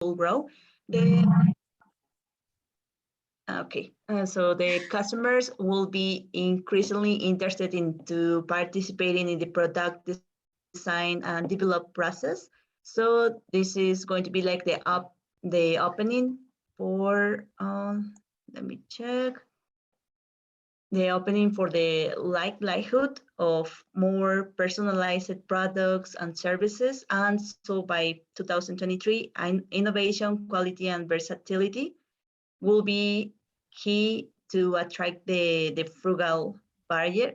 grow. So the customers will be increasingly interested into participating in the product design and develop process. So this is going to be like the opening for let me check. The opening for the likelihood of more personalized products and services. And so by 2023, innovation, quality, and versatility will be key to attract the frugal buyer.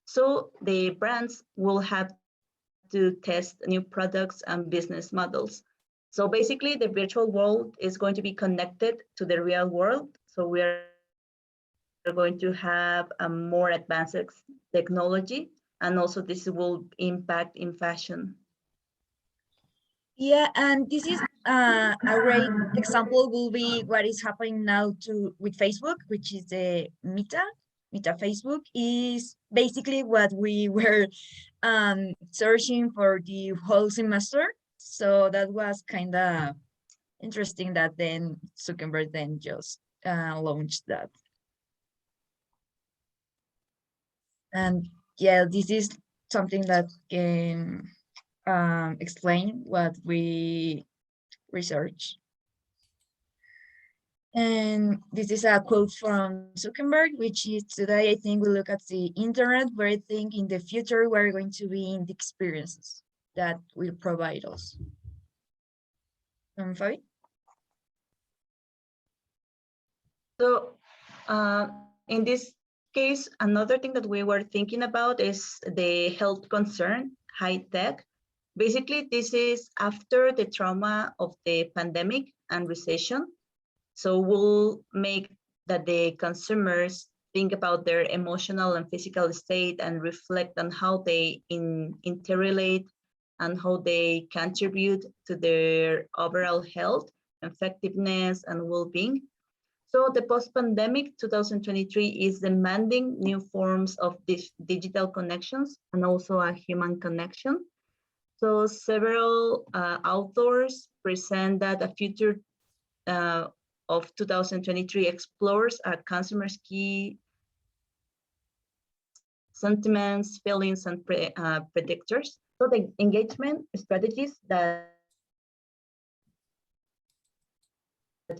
So the brands will have to test new products and business models. So basically, the virtual world is going to be connected to the real world. So we are going to have a more advanced technology, and also this will impact in fashion. Yeah, and this is a great example will be what is happening now with Facebook, which is the Meta Facebook is basically what we were searching for the whole semester. So that was kind of interesting that then Zuckerberg then just launched that. And yeah, this is something that can explain what we research. And this is a quote from Zuckerberg, which is today, I think we look at the internet, where I think in the future, we're going to be in the experiences that will provide us. Fabi? So in this case, another thing that we were thinking about is the health concern, high tech. Basically, this is after the trauma of the pandemic and recession. So we'll make that the consumers think about their emotional and physical state and reflect on how they interrelate and how they contribute to their overall health, effectiveness, and well-being. So the post-pandemic 2023 is demanding new forms of digital connections and also a human connection. So several authors present that a future of 2023 explores a consumer's key sentiments, feelings, and predictors. So the engagement strategies that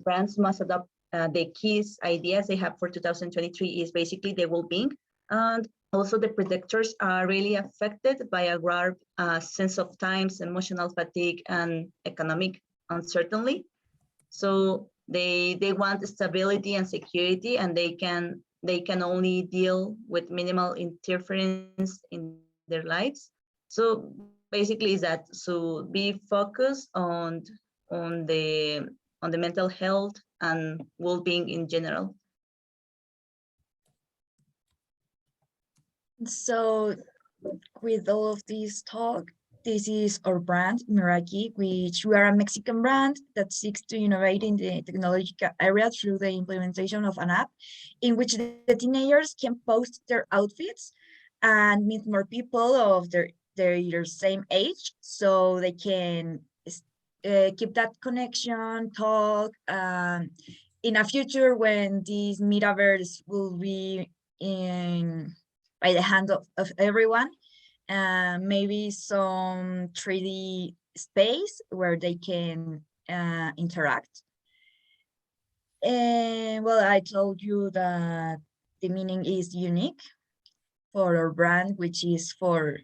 brands must adopt the key ideas they have for 2023 is basically the well-being. And also the predictors are really affected by a grave sense of times, emotional fatigue, and economic uncertainty. So they want stability and security, and they can only deal with minimal interference in their lives. So basically is that, so be focused on the mental health and well-being in general. So with all of this talk, this is our brand, Meraki, which we are a Mexican brand that seeks to innovate in the technological area through the implementation of an app in which the teenagers can post their outfits and meet more people of their same age, so they can keep that connection, talk. In a future when this metaverse will be by the hand of everyone, maybe some 3D space where they can interact. And well, I told you that the meaning is unique for our brand, which is for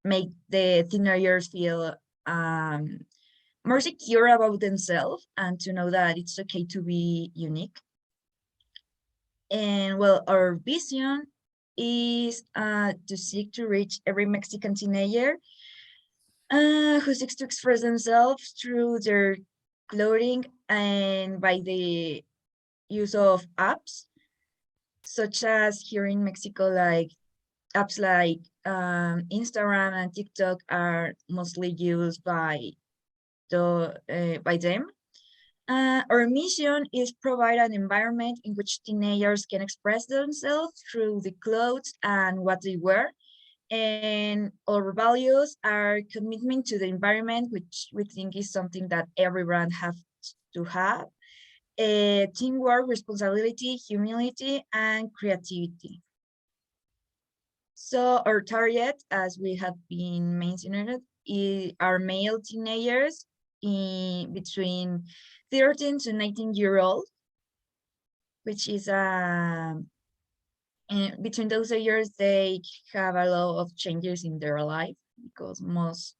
make the teenagers feel more secure about themselves and to know that it's okay to be unique. And well, our vision is to seek to reach every Mexican teenager who seeks to express themselves through their clothing and by the use of apps, such as here in Mexico, like apps like Instagram and TikTok are mostly used by them. Our mission is provide an environment in which teenagers can express themselves through the clothes and what they wear, And our values are commitment to the environment, which we think is something that every brand has to have, teamwork, responsibility, humility, and creativity. So our target, as we have been mentioned, are male teenagers between 13 to 19-year-old, which is between those years, they have a lot of changes in their life, because most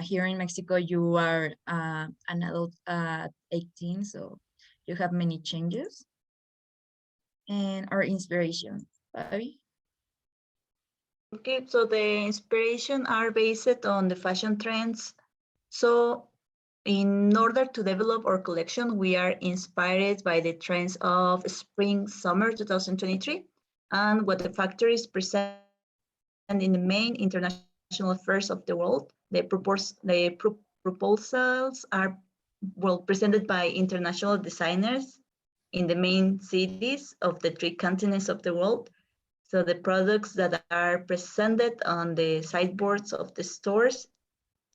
here in Mexico, you are an adult at 18, so you have many changes. And our inspiration, Bobby? Okay, so the inspiration are based on the fashion trends. So in order to develop our collection, we are inspired by the trends of spring, summer 2023, and what the factories present in the main international fairs of the world. The proposals are well presented by international designers in the main cities of the 3 continents of the world. So the products that are presented on the sideboards of the stores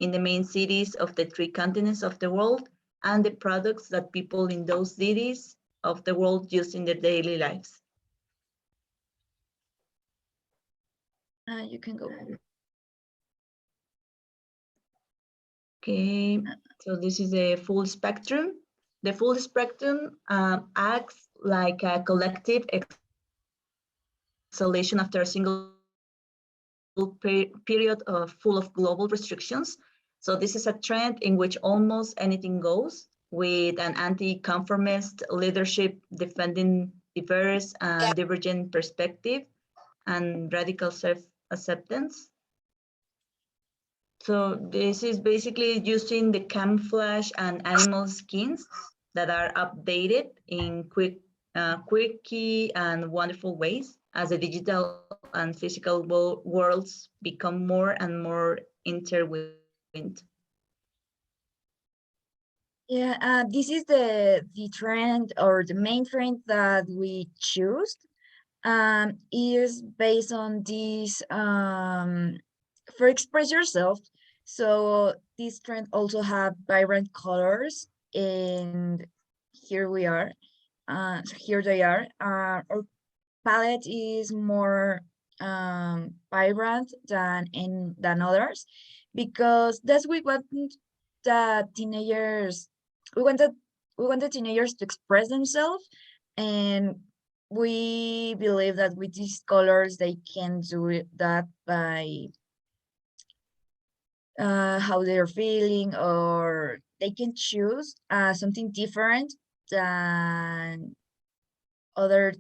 in the main cities of the 3 continents of the world, and the products that people in those cities of the world use in their daily lives. You can go. Okay, so this is a full spectrum. The full spectrum acts like a collective exhalation after a single period full of global restrictions. So this is a trend in which almost anything goes, with an anti-conformist leadership defending diverse and divergent perspective and radical self-acceptance. So this is basically using the camouflage and animal skins that are updated in quirky and wonderful ways as the digital and physical worlds become more and more intertwined. Yeah, this is the trend, or the main trend that we choose. Is based on this for express yourself. So this trend also have vibrant colors, and here we are. Here they are. Our palette is more vibrant than others, because that's we want the teenagers. We wanted we want the teenagers to express themselves, and we believe that with these colors they can do that by how they're feeling, or they can choose something different than other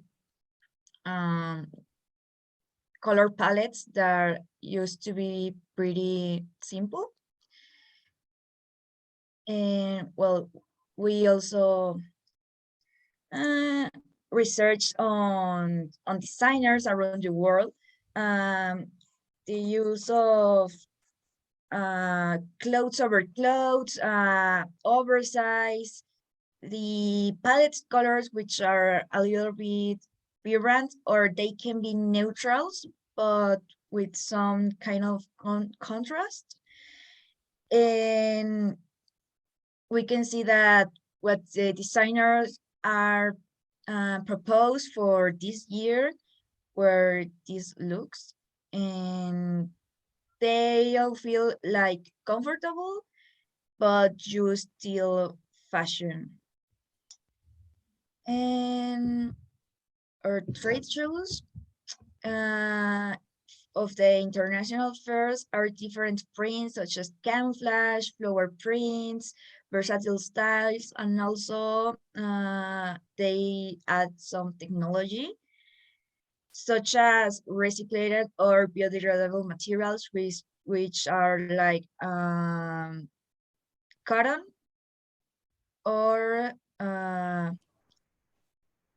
um, color palettes that used to be pretty simple. And well, we also uh, research on designers around the world, um, the use of clothes over clothes, oversize, the palette colors, which are a little bit vibrant, or they can be neutrals, but with some kind of contrast. And we can see that what the designers are proposed for this year were these looks, and they all feel like comfortable, but you still fashion. And our trade shows of the international fairs are different prints, such as camouflage, flower prints, versatile styles, and also they add some technology, such as recycled or biodegradable materials, which are like cotton or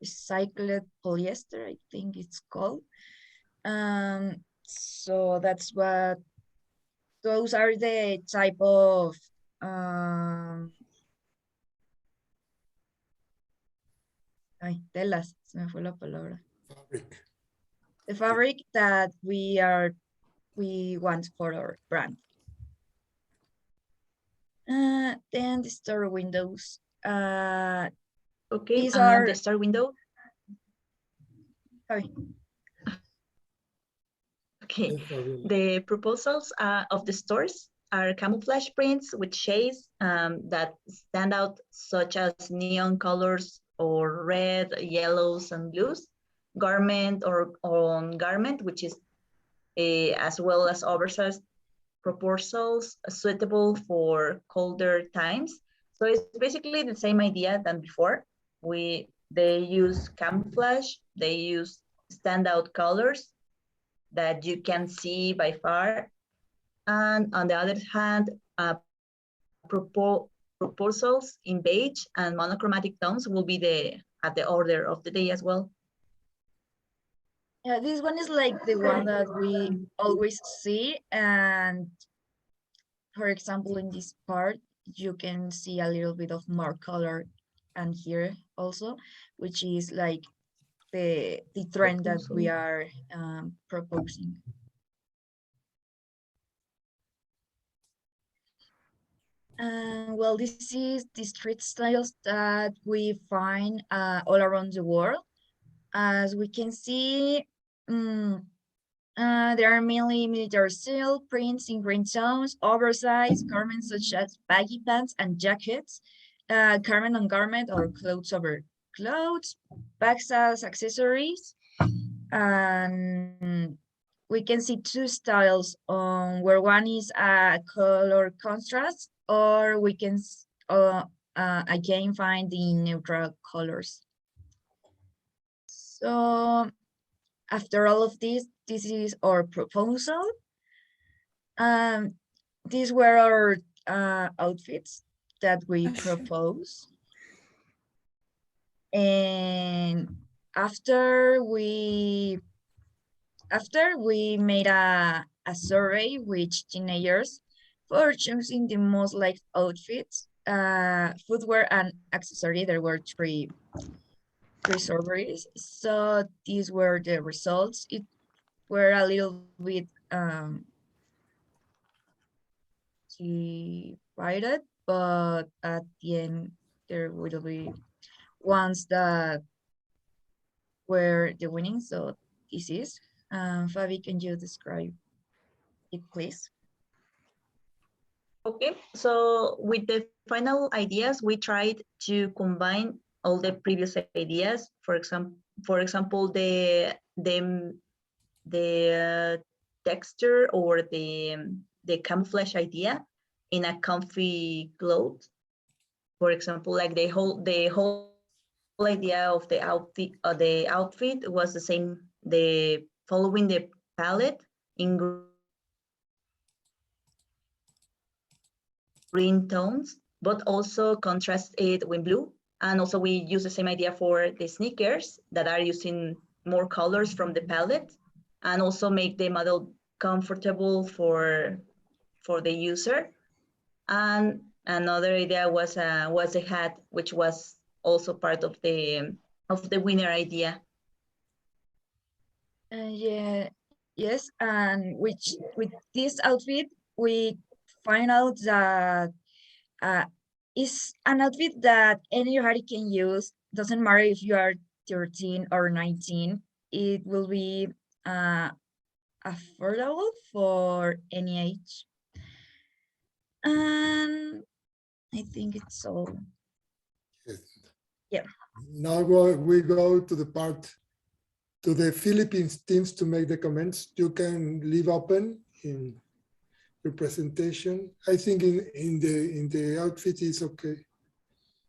recycled polyester, I think it's called. So that's what, those are the type of ay, telas, se me fue la palabra. Fabric. the fabric that we want for our brand. Then the store windows. Okay, These are the start window. sorry. Okay, the proposals of the stores are camouflage prints with shades that stand out, such as neon colors or red, yellows, and blues. Garment or on garment, which is as well as oversized proposals suitable for colder times. So it's basically the same idea than before. They use camouflage, they use standout colors that you can see by far. And on the other hand, proposals in beige and monochromatic tones will be at the order of the day as well. Yeah, this one is like the one that we always see. And for example, in this part, you can see a little bit of more color, and here also, which is like the trend that we are proposing. Well, this is the street styles that we find all around the world. As we can see, there are mainly military style prints in green tones, oversized garments such as baggy pants and jackets, garment on garment or clothes over clothes, bags as accessories, and we can see two styles on where one is a color contrast, or we can again find the neutral colors. So after all of this is our proposal. These were our outfits that we propose. And after we made a survey with teenagers for choosing the most liked outfits, footwear and accessory, there were three surveys. So these were the results. It were a little bit divided, but at the end there will be ones that were the winning. So this is Fabi, can you describe it, please? Okay, so with the final ideas, we tried to combine all the previous ideas. For example, the texture or the camouflage idea in a comfy clothes. For example, like the whole idea of the outfit was the same. The following the palette in green tones, but also contrast it with blue. And also we use the same idea for the sneakers that are using more colors from the palette, and also make the model comfortable for the user. And another idea was a hat, which was also part of the winner idea. Yeah, yes, and with this outfit, we find out that is an outfit that anybody can use. Doesn't matter if you are 13 or 19. It will be affordable for any age. And I think it's all. Yes. Yeah. Now we go to the part to the Philippines teams to make the comments. You can leave open in your presentation. I think in the outfit is okay.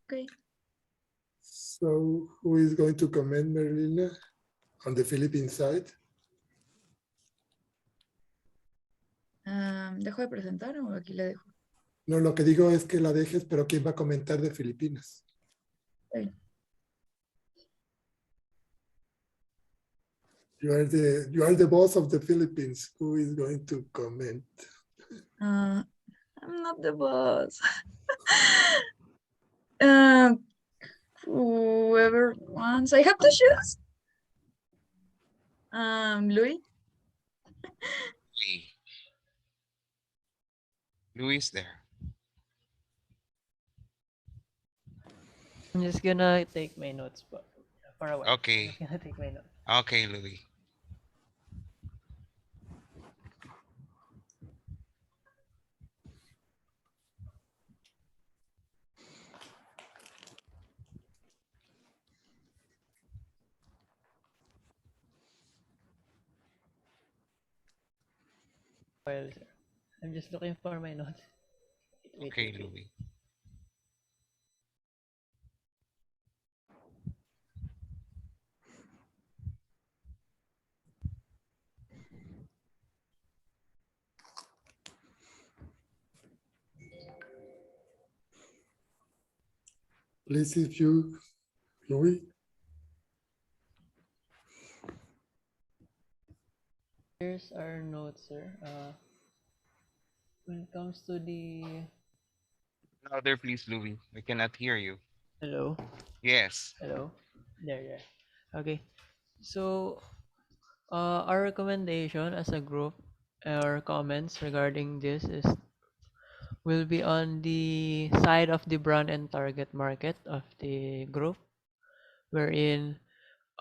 Okay. So who is going to comment, Marilena, on the Philippine side? ¿Dejo de presentar o aquí le dejo? No, lo que digo es que la dejes, pero ¿quién va a comentar de Filipinas? Okay. You are the boss of the Philippines. Who is going to comment? I'm not the boss. Whoever wants, I have to choose. Louis? Louis. Louis is there. I'm just gonna take my notes for a while. I'm Okay. just gonna take my notes. Okay, Louis. Well, sir. I'm just looking for my notes. Okay, Louis. Please, if you, Louis. Here's our notes, sir. When it comes to the Louder, please, Louis. We cannot hear you. hello, Yes. hello, there. Okay, so our recommendation as a group, our comments regarding this is will be on the side of the brand and target market of the group, wherein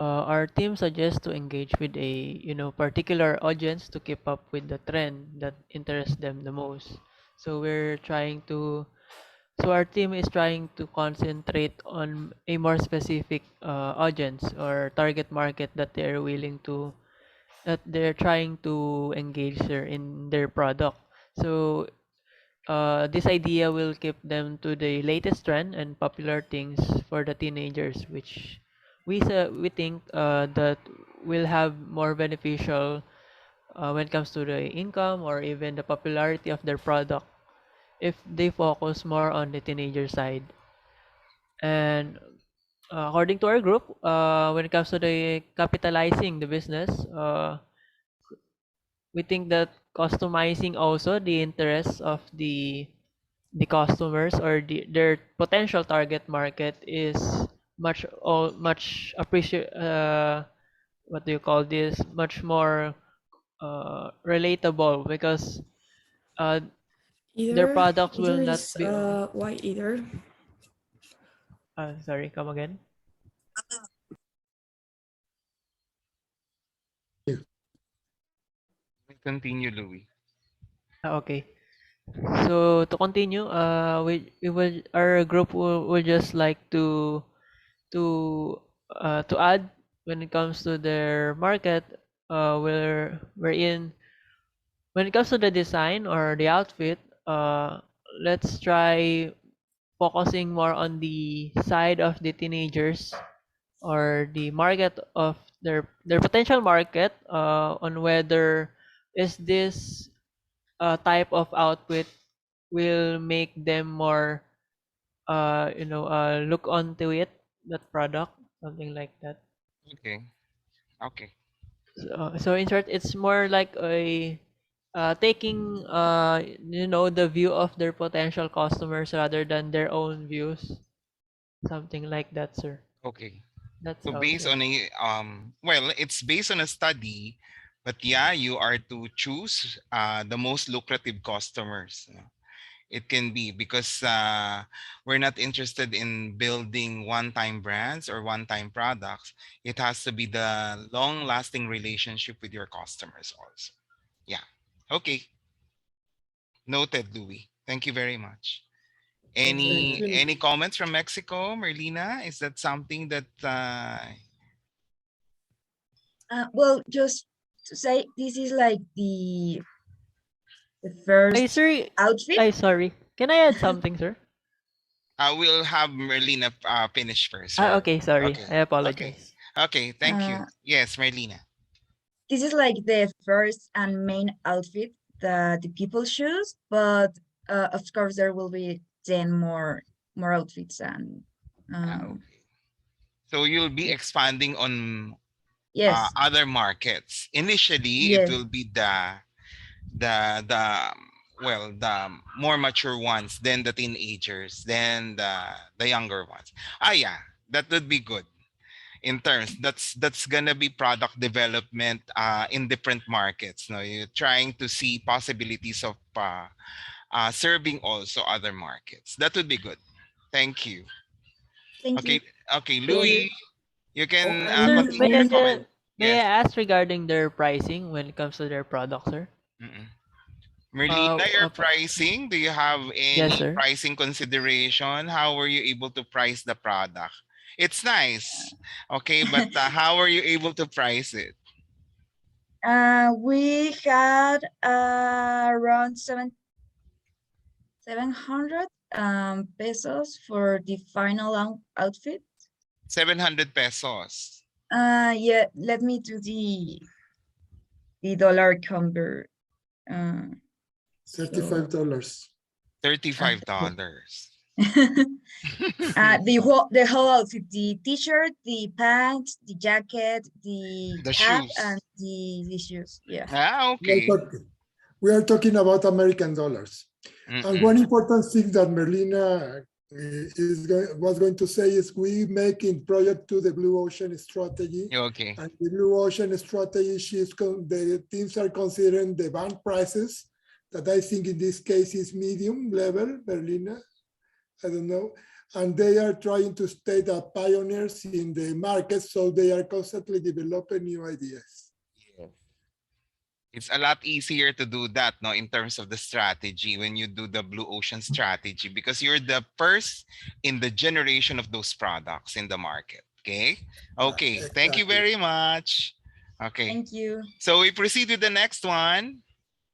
our team suggests to engage with a particular audience to keep up with the trend that interests them the most. So we're trying to so our team is trying to concentrate on a more specific audience or target market that they're trying to engage in their product. So this idea will keep them to the latest trend and popular things for the teenagers, which we think that will have more beneficial when it comes to the income or even the popularity of their product if they focus more on the teenager side. And according to our group, when it comes to the capitalizing the business, we think that customizing also the interests of the customers or their potential target market is much appreciate what do you call this, much more relatable because uh, their Either products will either not is be why either. sorry, come again. Continue, Louis. Okay, so to continue, we will our group will just like to to add when it comes to their market, we're in when it comes to the design or the outfit, let's try focusing more on the side of the teenagers or the market of their potential market, on whether is this type of outfit will make them more look onto that product, something like that. Okay. Okay. So in short, it's more like a taking the view of their potential customers rather than their own views, something like that, sir. Okay. That's So all, based sir. on a well, it's based on a study, but yeah, you are to choose the most lucrative customers. It can be because we're not interested in building one-time brands or one-time products. It has to be the long-lasting relationship with your customers also. Yeah. Okay. Noted, Louis. Thank you very much. Thank you, sir. Any comments from Mexico, Merlina? Is that something that Well, just to say, this is like the Ay, first sir. outfit. Ay, sorry. Can I add something, sir? we'll have Merlina finish first, Ah, sir? okay, sorry. Okay. I Okay. apologize. Okay. Thank you. Uh, Yes, Merlina. this is like the first and main outfit that the people choose, but of course there will be 10 more outfits and Okay. So you'll be yeah. expanding on Yes, other markets. Initially, it yes, will be the well the more mature ones, then the teenagers, then the younger ones. Ah, yeah, that would be good. in terms that's gonna be product development in different markets. No, you're trying to see possibilities of serving also other markets. That would be good. Thank you. Thank Okay, you. okay, Louis, you can Okay. continue your comment. May Yes. I ask regarding their pricing when it comes to their product, sir? Mm-mm. Merlina, your Pa- pricing, do you have yes, any sir. pricing consideration? How were you able to price the product? It's nice, okay, but how are you able to price it? We had around 700 pesos for the final outfit. 700 pesos. Yeah, let me do the dollar convert. $35. $35. The whole outfit, the t-shirt, the pants, the jacket, the The cap, shoes. and the shoes. Yeah. Okay. We are talking about American dollars. And Mm-mm. one important thing that Merlina was going to say is we make in project to the Blue Ocean strategy. Okay. And the Blue Ocean strategy, the teams are considering the band prices that I think in this case is medium level, Merlina. I don't know. And they are trying to stay the pioneers in the market, so they are constantly developing new ideas. It's a lot easier to do that, no, in terms of the strategy when you do the Blue Ocean strategy, because you're the first in the generation of those products in the market. Okay. Okay. Thank you Exactly. very much. Okay. Thank you. So we proceed with the next one.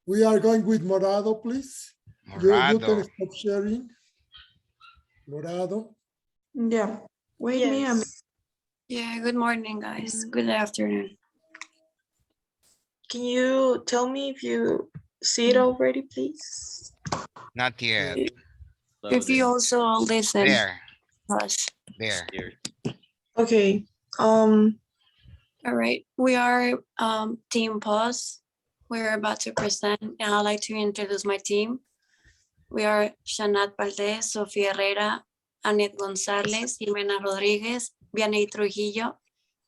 We are going with Morado, please. You can Morado. stop sharing. Morado. Yeah. Wait me a minute. Yeah, good morning, guys. Good afternoon. Can you tell me if you see it already, please? Not yet. If you also listen, There. us. There. Okay. All right. We are Team Pause. We're about to present, and I'd like to introduce my team. We are Shanat Valdez, Sofia Herrera, Annette Gonzalez, Jimena Rodriguez, Vianey Trujillo,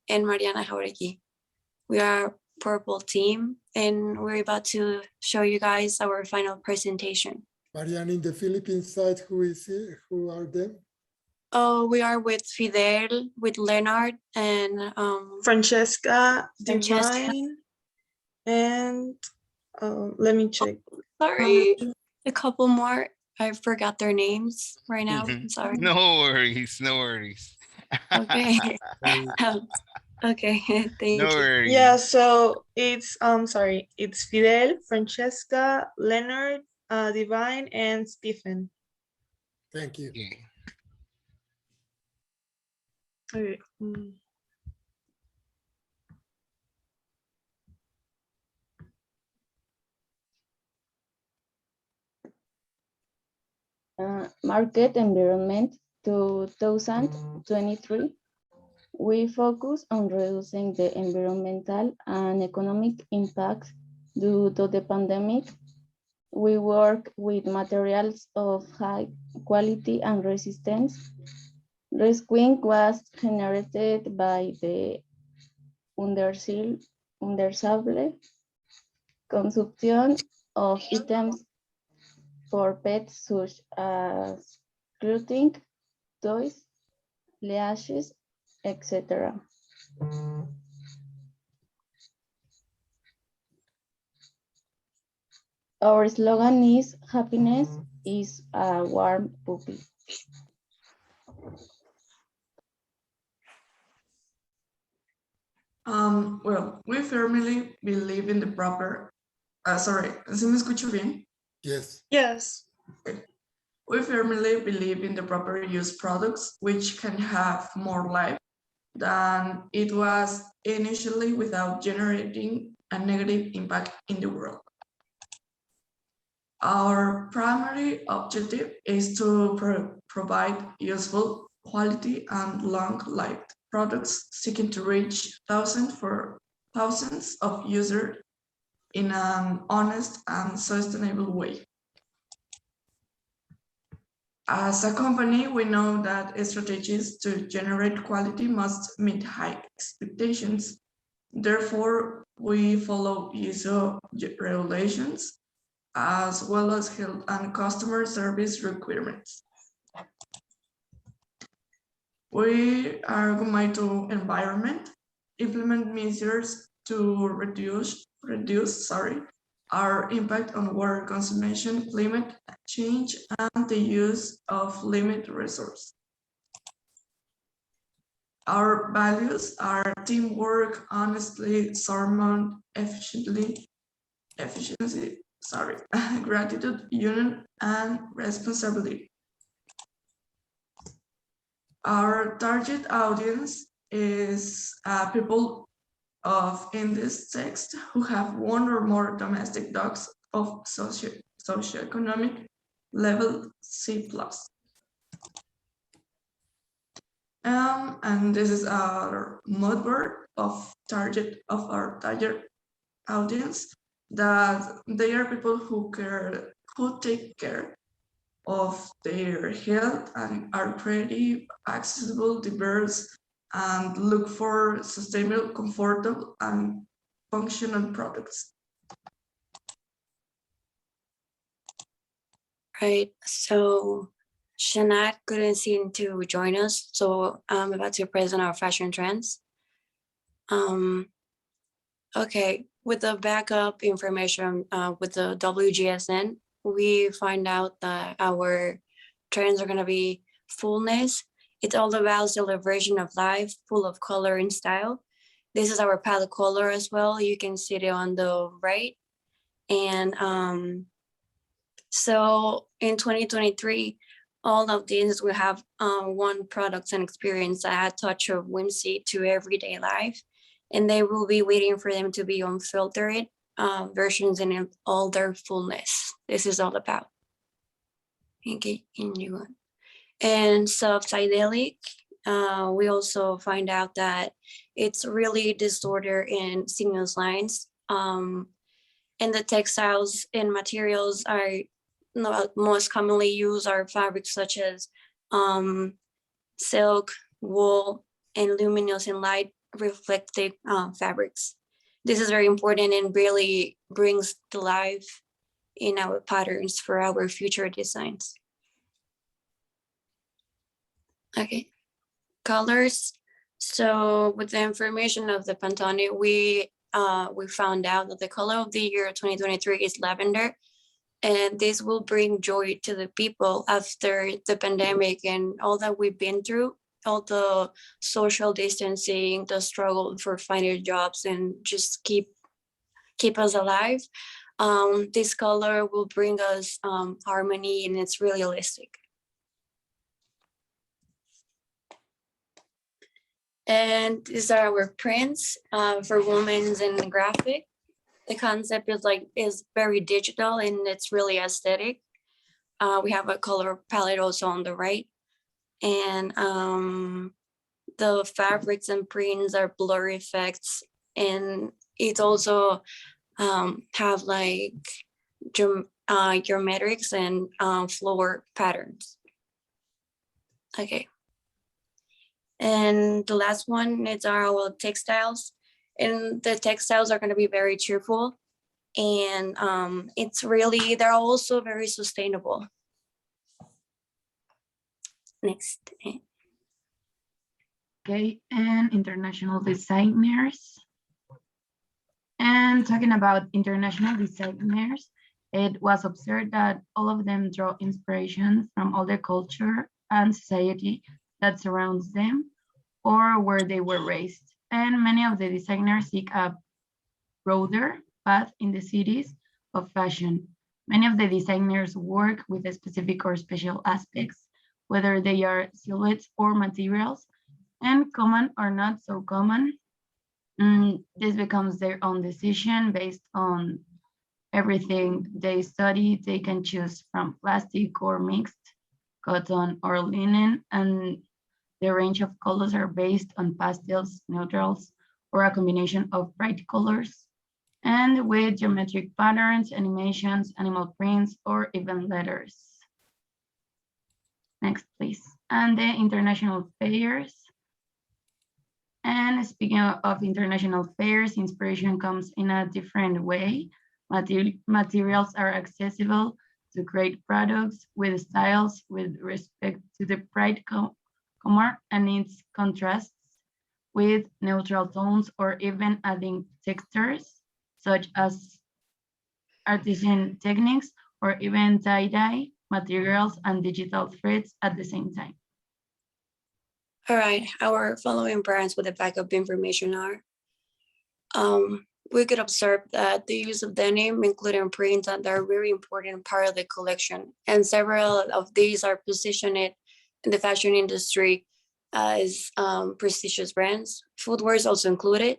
and Mariana Jauregui. We are Purple Team, and we're about to show you guys our final presentation. Marianne, in the Philippines side, who is it? Who are them? Oh, we are with Fidel, with Leonard, and Francesca, Francesca. Divine, and let me check. Sorry, a couple more. I forgot their names right now. I'm sorry. No worries. No worries. Okay. Okay. Thank No you. worries. Yeah, so it's sorry, it's Fidel, Francesca, Leonard, Divine, and Stephen. Thank you. Okay. Okay. Market Environment 2023, we focus on reducing the environmental and economic impact due to the pandemic. We work with materials of high quality and resistance. Resqueen was generated by the undersable consumption of items for pets such as clothing, toys, leashes, etc. Our slogan is happiness is a warm puppy. Well, we firmly believe in the proper. Sorry, ¿sí me escucho bien? Yes. Yes. Okay. We firmly believe in the proper use products, which can have more life than it was initially without generating a negative impact in the world. Our primary objective is to provide useful, quality, and long-lived products seeking to reach thousands of users in an honest and sustainable way. As a company, we know that strategies to generate quality must meet high expectations. Therefore, we follow ISO regulations as well as health and customer service requirements. We are going to environment, implement measures to reduce our impact on water consumption, climate change, and the use of limited resource. Our values are teamwork, honestly, sermon, efficiency, gratitude, union, and responsibility. Our target audience is people in this text who have one or more domestic dogs of socioeconomic level C+. And this is our mood board of our target audience, that they are people who take care of their health and are creative, accessible, diverse, and look for sustainable, comfortable, and functional products. Right, so Shanat couldn't seem to join us, so I'm about to present our fashion trends. Okay, with the backup information with the WGSN, we find out that our trends are going to be fullness. It's all about celebration of life, full of color and style. This is our palette color as well. You can see it on the right. And so in 2023, all of these will have one product and experience that add touch of whimsy to everyday life. And they will be waiting for them to be unfiltered versions in all their fullness. This is all about. Okay, and self-psychedelic, we also find out that it's really disorder in sinuous lines. And the textiles and materials are most commonly used are fabrics such as silk, wool, and luminous and light reflective fabrics. This is very important and really brings to life in our patterns for our future designs. Okay, colors. So with the information of the Pantone, we found out that the color of the year 2023 is lavender, and this will bring joy to the people after the pandemic and all that we've been through, all the social distancing, the struggle for finding jobs, and just keep us alive. This color will bring us harmony, and it's realistic. And these are our prints for women's and graphic. The concept is very digital and it's really aesthetic. We have a color palette also on the right. And the fabrics and prints are blur effects, and it also have like geometrics and floor patterns. Okay. And the last one is our textiles. And the textiles are going to be very cheerful. And they're also very sustainable. Next. Okay, and international designers. And talking about international designers, it was observed that all of them draw inspiration from all the culture and society that surrounds them or where they were raised. And many of the designers seek a broader path in the cities of fashion. Many of the designers work with specific or special aspects, whether they are silhouettes or materials, and common or not so common. This becomes their own decision based on everything they study. They can choose from plastic or mixed, cotton or linen, and the range of colors are based on pastels, neutrals, or a combination of bright colors, and with geometric patterns, animations, animal prints, or even letters. Next, please. And the international fairs. And speaking of international fairs, inspiration comes in a different way. Materials are accessible to create products with styles with respect to the bright color and its contrasts with neutral tones or even adding textures such as artisan techniques or even tie-dye materials and digital threads at the same time. All right, our following brands with the backup information are, we could observe that the use of denim, including prints, that are very important part of the collection. And several of these are positioned in the fashion industry as prestigious brands. Footwear is also included.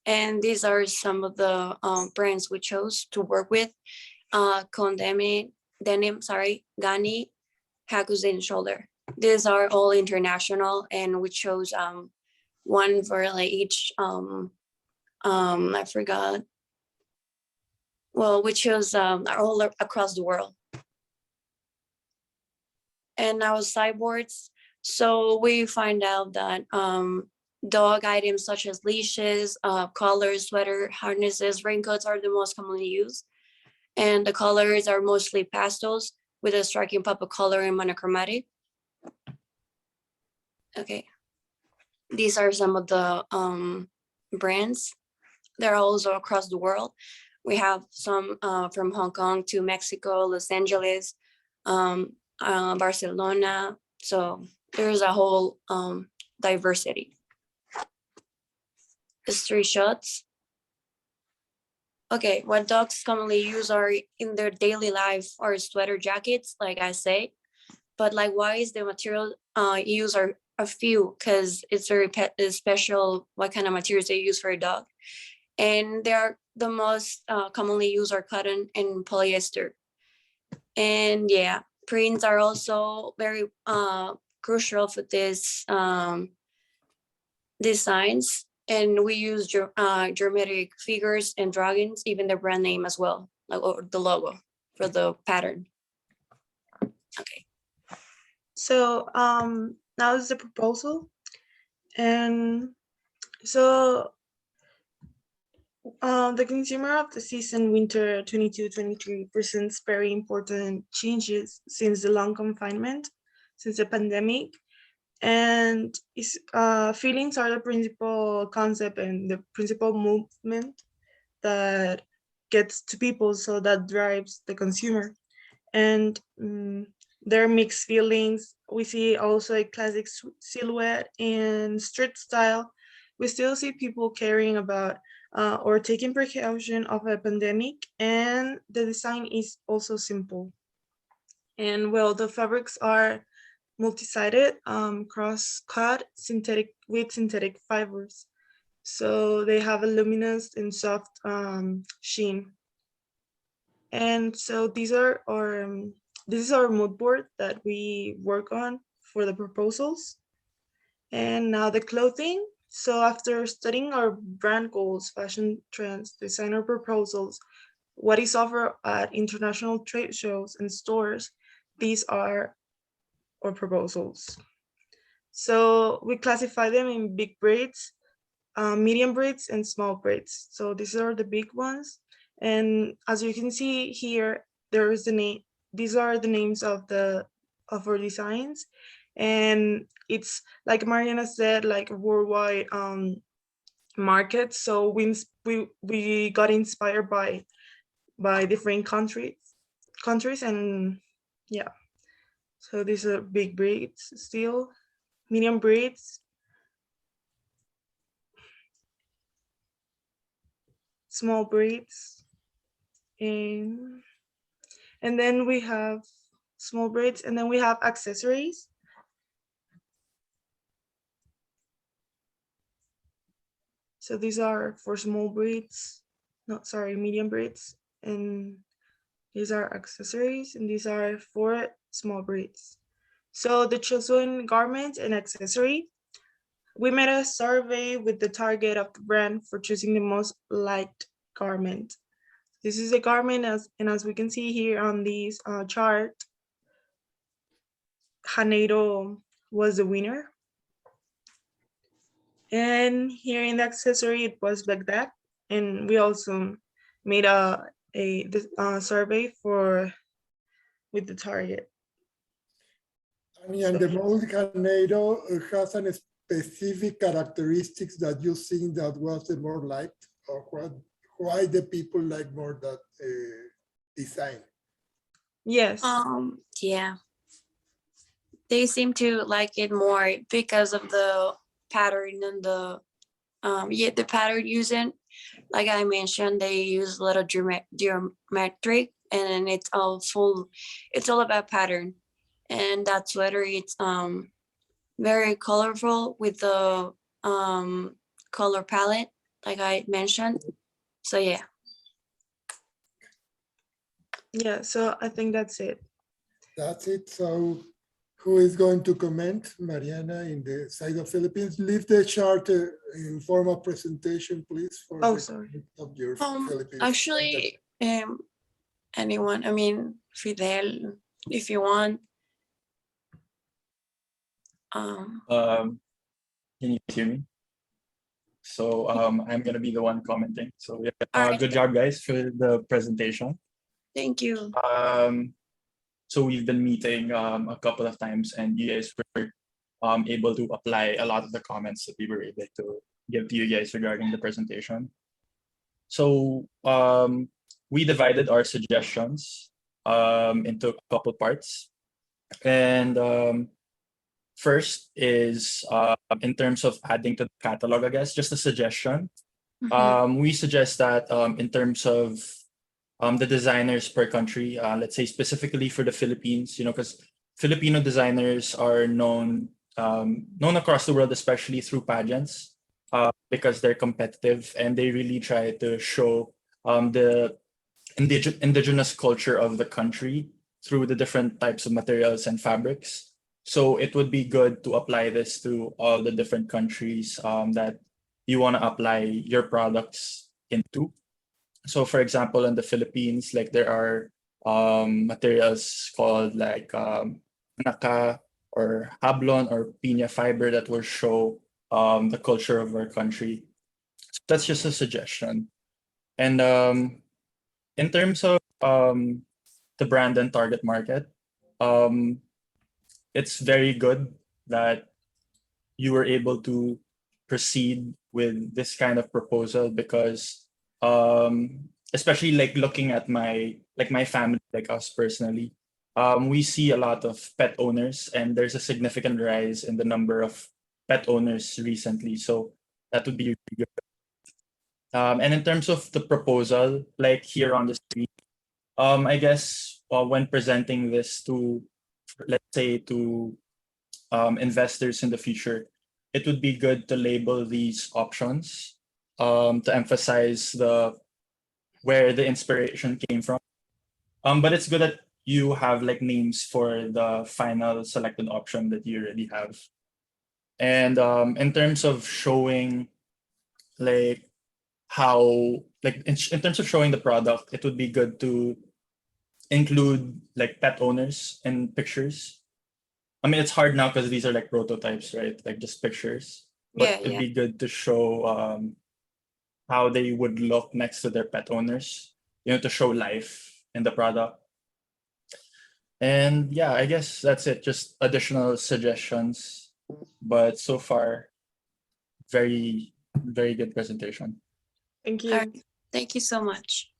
And these are some of the brands we chose to work with. Denim, Gani, Hakuzen Shoulder. These are all international, and we chose one for like each. I forgot. Well, we chose all across the world. And now sideboards. So we find out that dog items such as leashes, collars, sweater, harnesses, raincoats are the most commonly used. And the colors are mostly pastels with a striking pop of color and monochromatic. Okay. These are some of the brands. They're also across the world. We have some from Hong Kong to Mexico, Los Angeles, Barcelona. So there's a whole diversity. Street shots. Okay, what dogs commonly use are in their daily life are sweater jackets, like I said. But likewise, the material used are a few because it's very special what kind of materials they use for a dog. And they are the most commonly used are cotton and polyester. And yeah, prints are also very crucial for this designs. And we use geometric figures and dragons, even the brand name as well, like or the logo for the pattern. Okay. So now is the proposal. And so the consumer of the season winter 22-23 presents very important changes since the long confinement, since the pandemic. And feelings are the principal concept and the principal movement that gets to people, so that drives the consumer. And there are mixed feelings. We see also a classic silhouette and street style. We still see people caring about or taking precaution of a pandemic, and the design is also simple. And well, the fabrics are multi-sided, cross-cut, synthetic fibers. So they have a luminous and soft sheen. And so these are our, this is our mood board that we work on for the proposals. And now the clothing. So after studying our brand goals, fashion trends, designer proposals, what is offered at international trade shows and stores, these are our proposals. So we classify them in big braids, medium braids, and small braids. So these are the big ones. And as you can see here, there is the name. These are the names of our designs, and it's like Mariana said, like a worldwide market. So we got inspired by different countries, and yeah. So these are big braids still, medium braids, small braids, and then we have small braids, and then we have accessories. So these are for small braids, medium braids, and these are accessories, and these are for small braids. So the chosen garment and accessory, we made a survey with the target of the brand for choosing the most liked garment. This is a garment, as we can see here on this chart, Janeiro was the winner. And here in the accessory, it was Baghdad. And we also made a survey with the target. And the mold Janeiro has an specific characteristics that you think that was the more liked, or why the people like more that design? Yes. Yeah. They seem to like it more because of the pattern and the pattern using, like I mentioned, they use a little geometric, and it's all about pattern. And that sweater, it's very colorful with the color palette, like I mentioned. So yeah. Yeah, so I think that's it. That's it. So who is going to comment? Mariana in the side of Philippines. Leave the chart in form of presentation, please, for Oh, the sorry. of your Philippines. Actually, anyone, I mean, Fidel, if you want. Can you hear me? So I'm gonna be the one commenting. So yeah, good job, guys, for the presentation. Thank you. So we've been meeting a couple of times, and you guys were able to apply a lot of the comments that we were able to give to you guys regarding the presentation. So we divided our suggestions into a couple parts, and first is in terms of adding to the catalog, I guess, just a suggestion. We suggest that in terms of the designers per country, let's say specifically for the Philippines, because Filipino designers are known across the world, especially through pageants, because they're competitive and they really try to show the indigenous culture of the country through the different types of materials and fabrics. So it would be good to apply this to all the different countries that you want to apply your products into. So for example, in the Philippines, like there are materials called like naka or hablon or piña fiber that will show the culture of our country. So that's just a suggestion. And in terms of the brand and target market, it's very good that you were able to proceed with this kind of proposal because especially like looking at my family, like us personally, we see a lot of pet owners and there's a significant rise in the number of pet owners recently. So that would be really good. And in terms of the proposal, like here on the screen, I guess when presenting this to, let's say, to investors in the future, it would be good to label these options to emphasize where the inspiration came from. But it's good that you have like names for the final selected option that you already have. And in terms of showing like how, like in terms of showing the product, it would be good to include like pet owners in pictures. I mean, it's hard now because these are like prototypes, right? Like just pictures. But it'd be good to show how they would look next to their pet owners, to show life in the product. And yeah, I guess that's it. Just additional suggestions. But so far, very, very good presentation. Thank you. Thank you so much.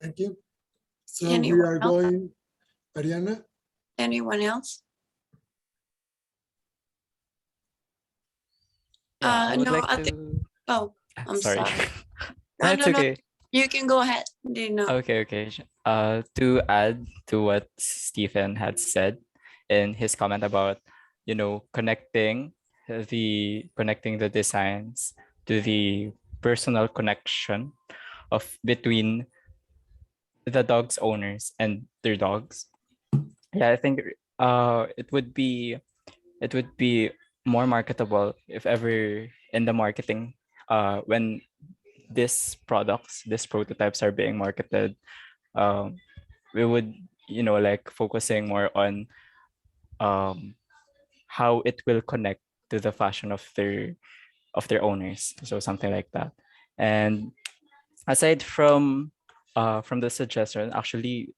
Thank you. So we are going, Mariana? Anyone else? I would no, like to. I'm sorry. sorry. That's okay. You can go ahead. Okay. To add to what Stephen had said in his comment about, connecting the designs to the personal connection between the dog's owners and their dogs. Yeah, I think it would be more marketable if ever in the marketing when these prototypes are being marketed, we would like focusing more on how it will connect to the fashion of their owners. So something like that. And aside from the suggestion, actually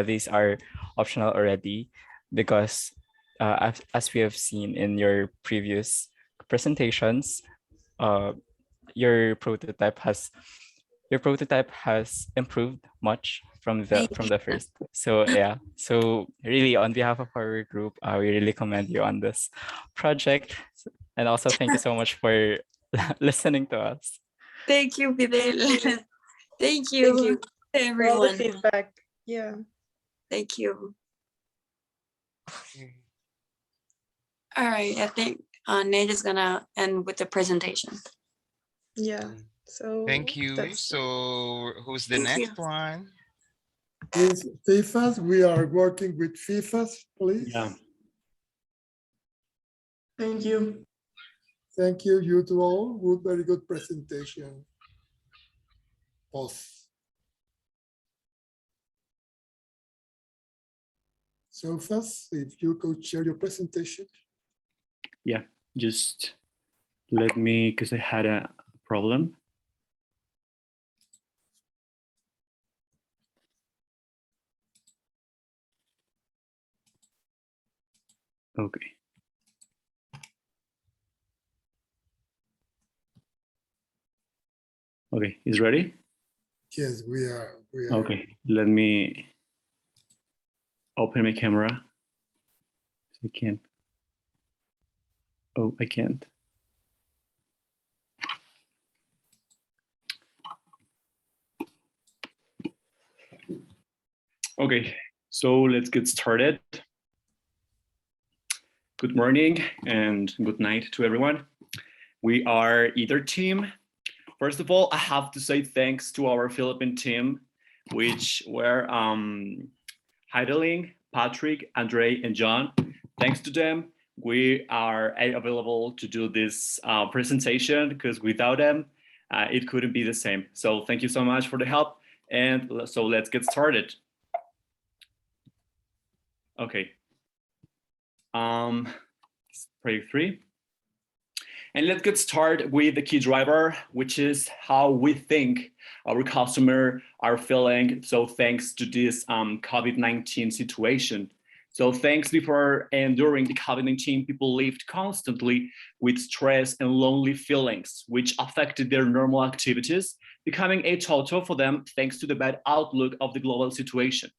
these are optional already because as we have seen in your previous presentations, uh, your prototype has improved much Thank from you. the first. So yeah, so really on behalf of our group, we really commend you on this project, and also thank you so much for listening to us. Thank you, Fidel. Thank Thank you, you for all the everyone. feedback. Yeah. Thank you. All right, I think Nate is gonna end with the presentation. Yeah. So Thank you. that's So who's the Thank you. next one? Is FIFAs, we are working with FIFAs, please. Yeah. Thank you. Thank you, you two all. Good, very good presentation. Both. So fast, if you could share your presentation. Yeah, just let me, because I had a problem. Okay. Okay, is ready? Yes, we are. Okay, let me open my camera. I can't. Oh, I can't. Okay, so let's get started. Good morning and good night to everyone. We are either team. First of all, I have to say thanks to our Philippine team, which were Heideling, Patrick, Andre, and John. Thanks to them, we are available to do this presentation, because without them, it couldn't be the same. So thank you so much for the help. And so let's get started. Okay. Project 3. And let's get started with the key driver, which is how we think our customer are feeling. So thanks to this COVID-19 situation. So thanks before and during the COVID-19, people lived constantly with stress and lonely feelings, which affected their normal activities, becoming a total for them thanks to the bad outlook of the global situation.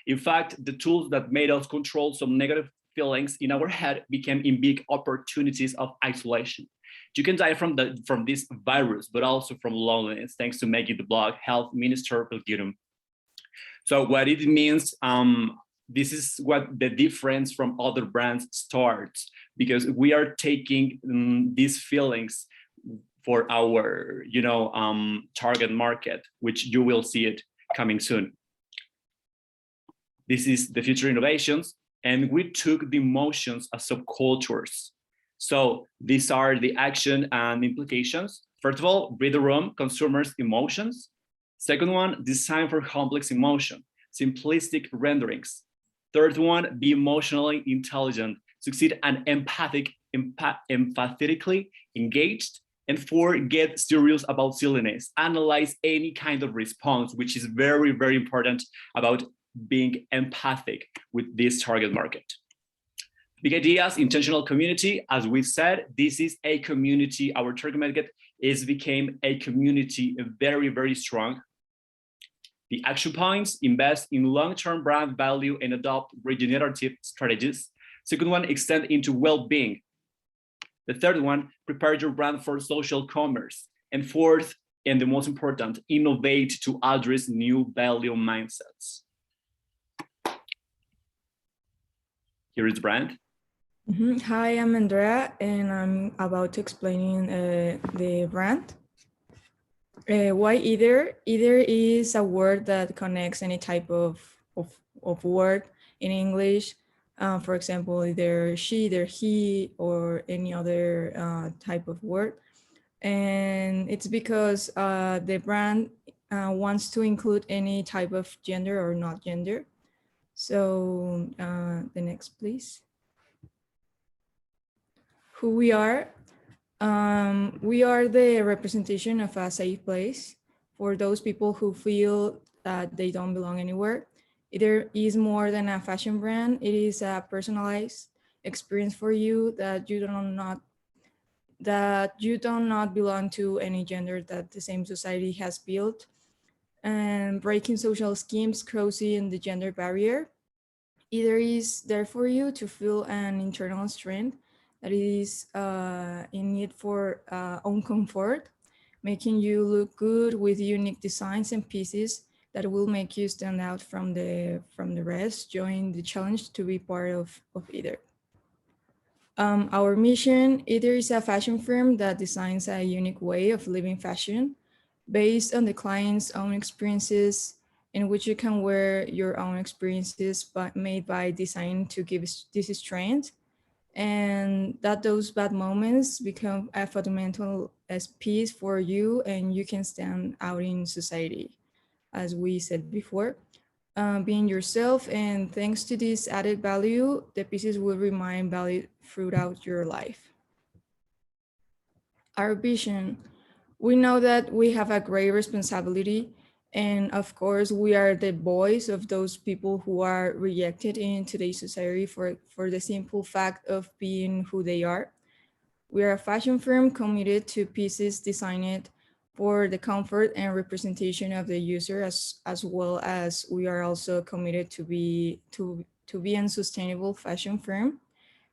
In fact, the tools that made us control some negative feelings in our head became in big opportunities of isolation. You can die from this virus, but also from loneliness, thanks to Maggie the blog Health Minister Pilgrim. So what it means, this is what the difference from other brands starts, because we are taking these feelings for our, target market, which you will see it coming soon. This is the future innovations, and we took the emotions as subcultures. So these are the action and implications. First of all, read the room, consumers' emotions. Second one, design for complex emotion, simplistic renderings. Third one, be emotionally intelligent, succeed and empathetically engaged. And 4, get serious about silliness, analyze any kind of response, which is very, very important about being empathic with this target market. Big ideas, intentional community. As we said, this is a community. Our target market became a community very, very strong. The action points: invest in long-term brand value and adopt regenerative strategies. Second one, extend into well-being. The third one, prepare your brand for social commerce. And fourth, and the most important, innovate to address new value mindsets. Here is the brand. Hi, I'm Andrea, and I'm about to explain the brand. Why either? Either is a word that connects any type of word in English. For example, either she, either he, or any other type of word. And it's because the brand wants to include any type of gender or not gender. So the next, please. Who we are. We are the representation of a safe place for those people who feel that they don't belong anywhere. It is more than a fashion brand. It is a personalized experience for you that you do not belong to any gender that the same society has built, and breaking social schemes, crossing the gender barrier. Either is there for you to feel an internal strength that is in need for own comfort, making you look good with unique designs and pieces that will make you stand out from the rest. Join the challenge to be part of either. Our mission, either is a fashion firm that designs a unique way of living fashion based on the client's own experiences, in which you can wear your own experiences but made by design to give this strength, and that those bad moments become a fundamental piece for you and you can stand out in society. As we said before, being yourself, and thanks to this added value, the pieces will remain valid throughout your life. Our vision. We know that we have a great responsibility, and of course we are the voice of those people who are rejected in today's society for the simple fact of being who they are. We are a fashion firm committed to pieces designed for the comfort and representation of the user, as well as we are also committed to be a sustainable fashion firm,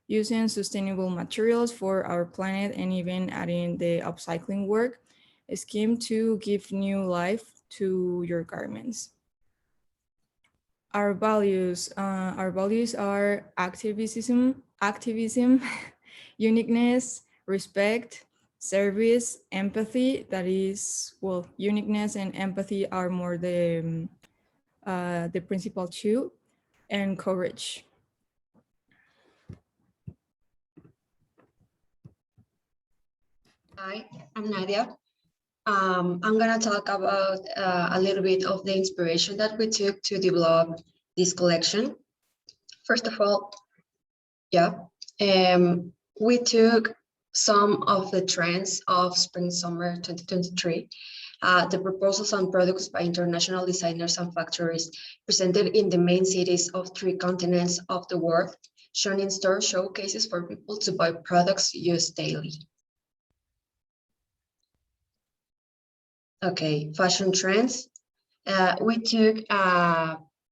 using sustainable materials for our planet, and even adding the upcycling work scheme to give new life to your garments. Our values are activism, uniqueness, respect, service, empathy. That is, well, uniqueness and empathy are more the principal two, and courage. Hi, I'm Nadia. I'm going to talk about a little bit of the inspiration that we took to develop this collection. First of all, we took some of the trends of spring-summer 2023, the proposals and products by international designers and factories presented in the main cities of 3 continents of the world, shown in store showcases for people to buy products used daily. Okay, fashion trends. We took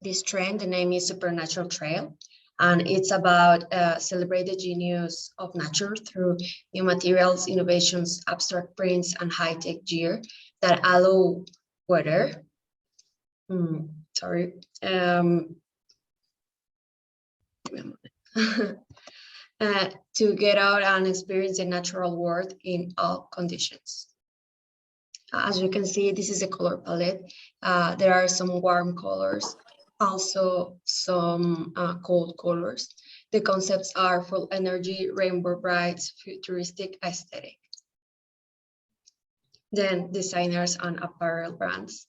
this trend, the name is Supernatural Trail, and it's about celebrate the genius of nature through new materials, innovations, abstract prints, and high-tech gear that allow weather. To get out and experience the natural world in all conditions. As you can see, this is a color palette. There are some warm colors, also some cold colors. The concepts are full energy, rainbow brights, futuristic aesthetic. Then designers and apparel brands.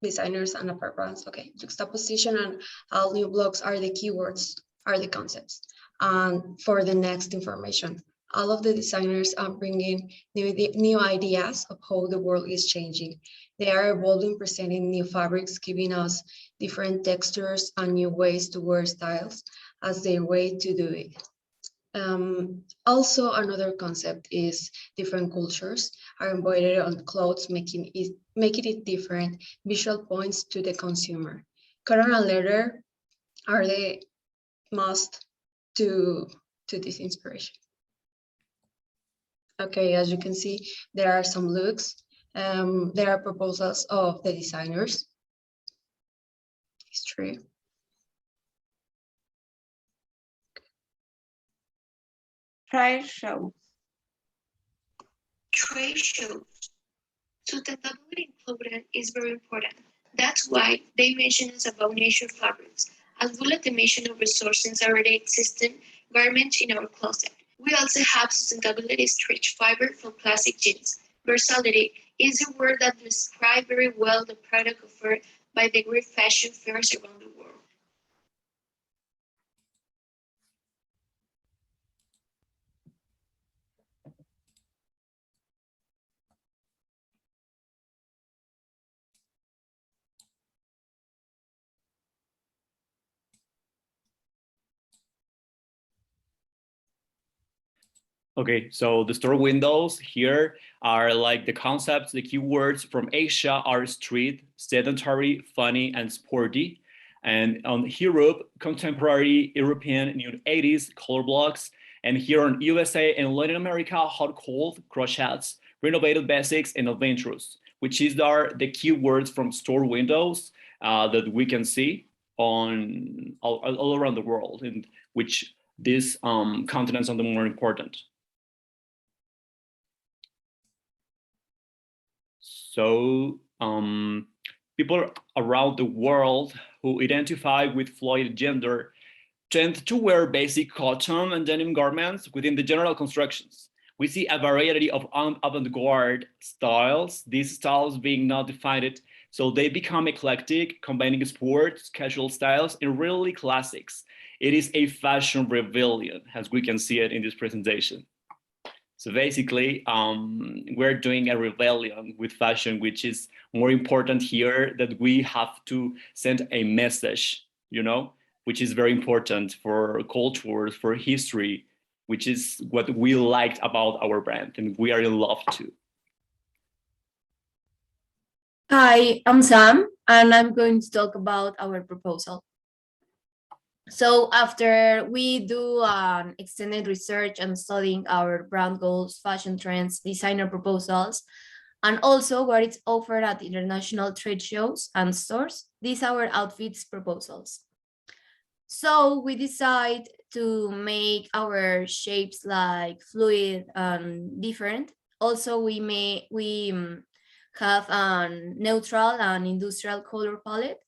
Okay, juxtaposition and all new blocks are the keywords, are the concepts. And for the next information, all of the designers are bringing new ideas of how the world is changing. They are evolving, presenting new fabrics, giving us different textures and new ways to wear styles as their way to do it. Also, another concept is different cultures are embroidered on clothes, making it different visual points to the consumer. Cotton and leather are the must to this inspiration. Okay, as you can see, there are some looks. There are proposals of the designers. History. Trade shows. Sustainability included is very important. That's why they mention us about nature fabrics, as well as the mention of resources already existing garments in our closet. We also have sustainability stretch fiber from plastic jeans. Versatility is a word that describes very well the product offered by the great fashion fairs around the world. Okay, so the store windows here are like the concepts, the keywords from Asia are street, sedentary, funny, and sporty. And on Europe, contemporary European new 80s color blocks. And here on USA and Latin America, hot cold, crochets, renovated basics, and adventurous, which are the keywords from store windows that we can see on all around the world, and which these continents are the more important. So people around the world who identify with fluid gender tend to wear basic cotton and denim garments within the general constructions. We see a variety of avant-garde styles, these styles being not defined, so they become eclectic, combining sports, casual styles, and really classics. It is a fashion rebellion, as we can see it in this presentation. So basically, we're doing a rebellion with fashion, which is more important here, that we have to send a message, you know, which is very important for culture, for history, which is what we liked about our brand, and we are in love too. Hi, I'm Sam, and I'm going to talk about our proposal. So after we do extended research and studying our brand goals, fashion trends, designer proposals, and also what is offered at international trade shows and stores, these are our outfits proposals. So we decide to make our shapes like fluid and different. Also, we have a neutral and industrial color palette,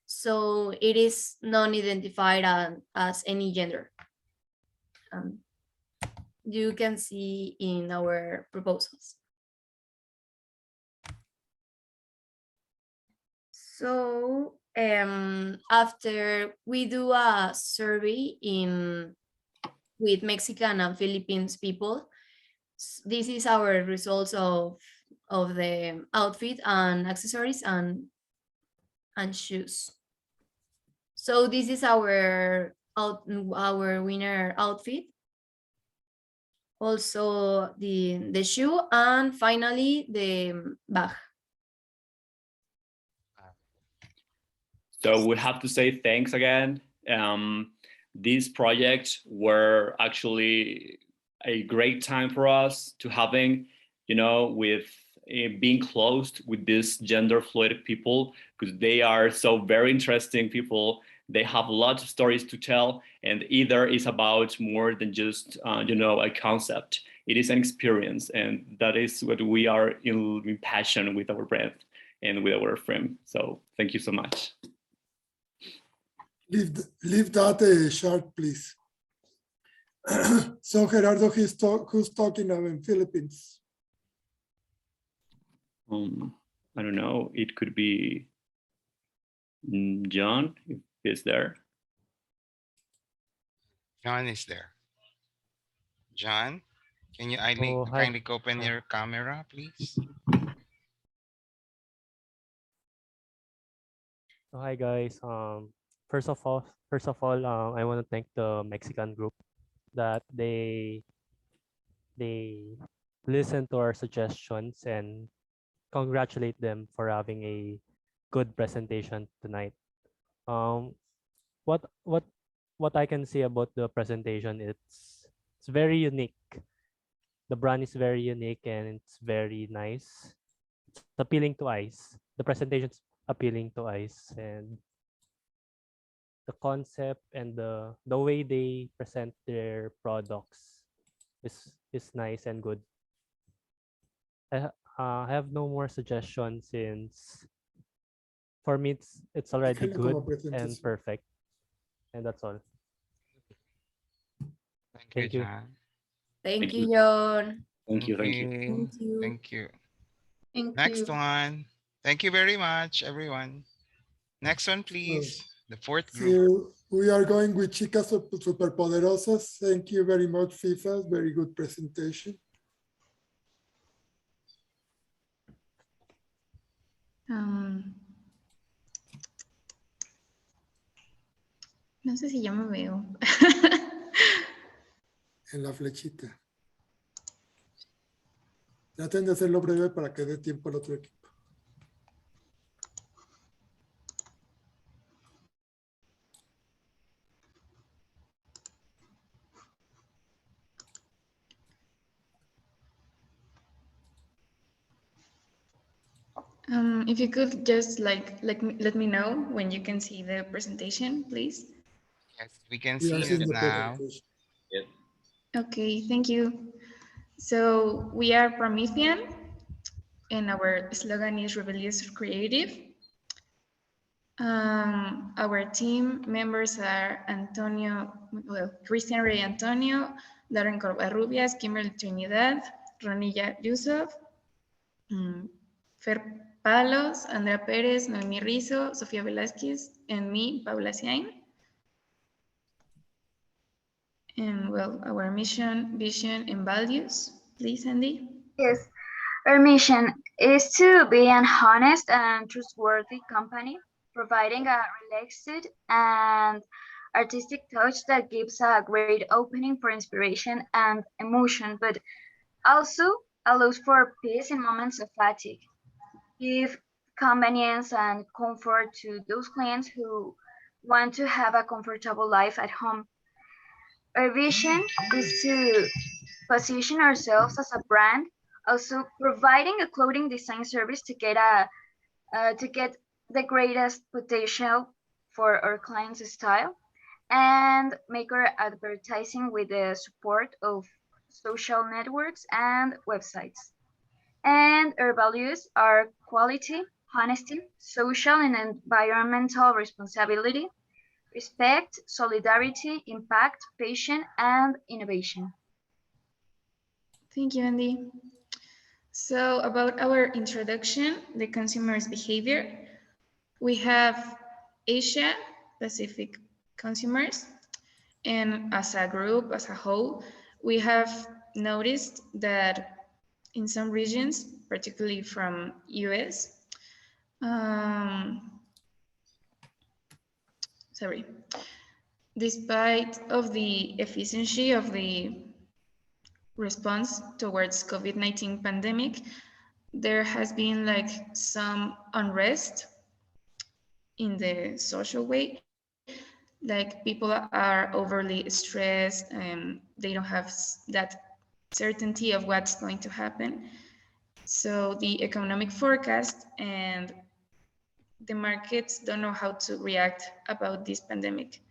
so it is non-identified as any gender. You can see in our proposals. So after we do a survey with Mexican and Philippines people, this is our results of the outfit and accessories and shoes. So this is our winner outfit. Also the shoe, and finally the bag. So we have to say thanks again. These projects were actually a great time for us to having, you know, with being close with these gender fluid people, because they are so very interesting people. They have a lot of stories to tell, and either is about more than just, you know, a concept. It is an experience, and that is what we are in passion with our brand and with our frame. So thank you so much. Leave that short, please. So Gerardo, who's talking now in Philippines? I don't know. It could be John, if he's there. John is there. John, can you kindly open your camera, please? Hi guys. First of all, I want to thank the Mexican group that they listened to our suggestions, and congratulate them for having a good presentation tonight. What I can say about the presentation, it's very unique. The brand is very unique and it's very nice. It's appealing to eyes. The presentation's appealing to eyes, and the concept and the way they present their products is nice and good. I have no more suggestions, since for me it's already good and perfect, and that's all. Thank you, John. Thank you, John. Thank you. Thank you. Next one. Thank you very much, everyone. Next one, please. The fourth group. So we are going with Chicas Superpoderosas. Thank you very much, FIFA. Very good presentation. No sé si ya me veo. En la flechita. Traten de hacerlo breve para que dé tiempo al otro equipo. If you could just let me know when you can see the presentation, please. Yes, we can We are see seeing it the now. presentation. Okay, thank you. So we are Promethean, and our slogan is Rebellious Creative. Our team members are Cristian Rey Antonio, Darren Corvarrubias, Kimberly Trinidad, Ronilla Yusuf, Fer Palos, Andrea Pérez, Noemi Rizzo, Sofía Velázquez, and me, Paula Siain. And well, our mission, vision, and values. Please, Andy. Yes, our mission is to be an honest and trustworthy company, providing a relaxed and artistic touch that gives a great opening for inspiration and emotion, but also allows for peace in moments of fatigue. Give convenience and comfort to those clients who want to have a comfortable life at home. Our vision is to position ourselves as a brand, also providing a clothing design service to get the greatest potential for our clients' style, and make our advertising with the support of social networks and websites. And our values are quality, honesty, social and environmental responsibility, respect, solidarity, impact, passion, and innovation. Thank you, Andy. So about our introduction, the consumer's behavior, we have Asia Pacific consumers, and as a group, as a whole, we have noticed that in some regions, particularly from US, despite of the efficiency of the response towards COVID-19 pandemic, there has been like some unrest in the social way. Like people are overly stressed and they don't have that certainty of what's going to happen. So the economic forecast and the markets don't know how to react about this pandemic.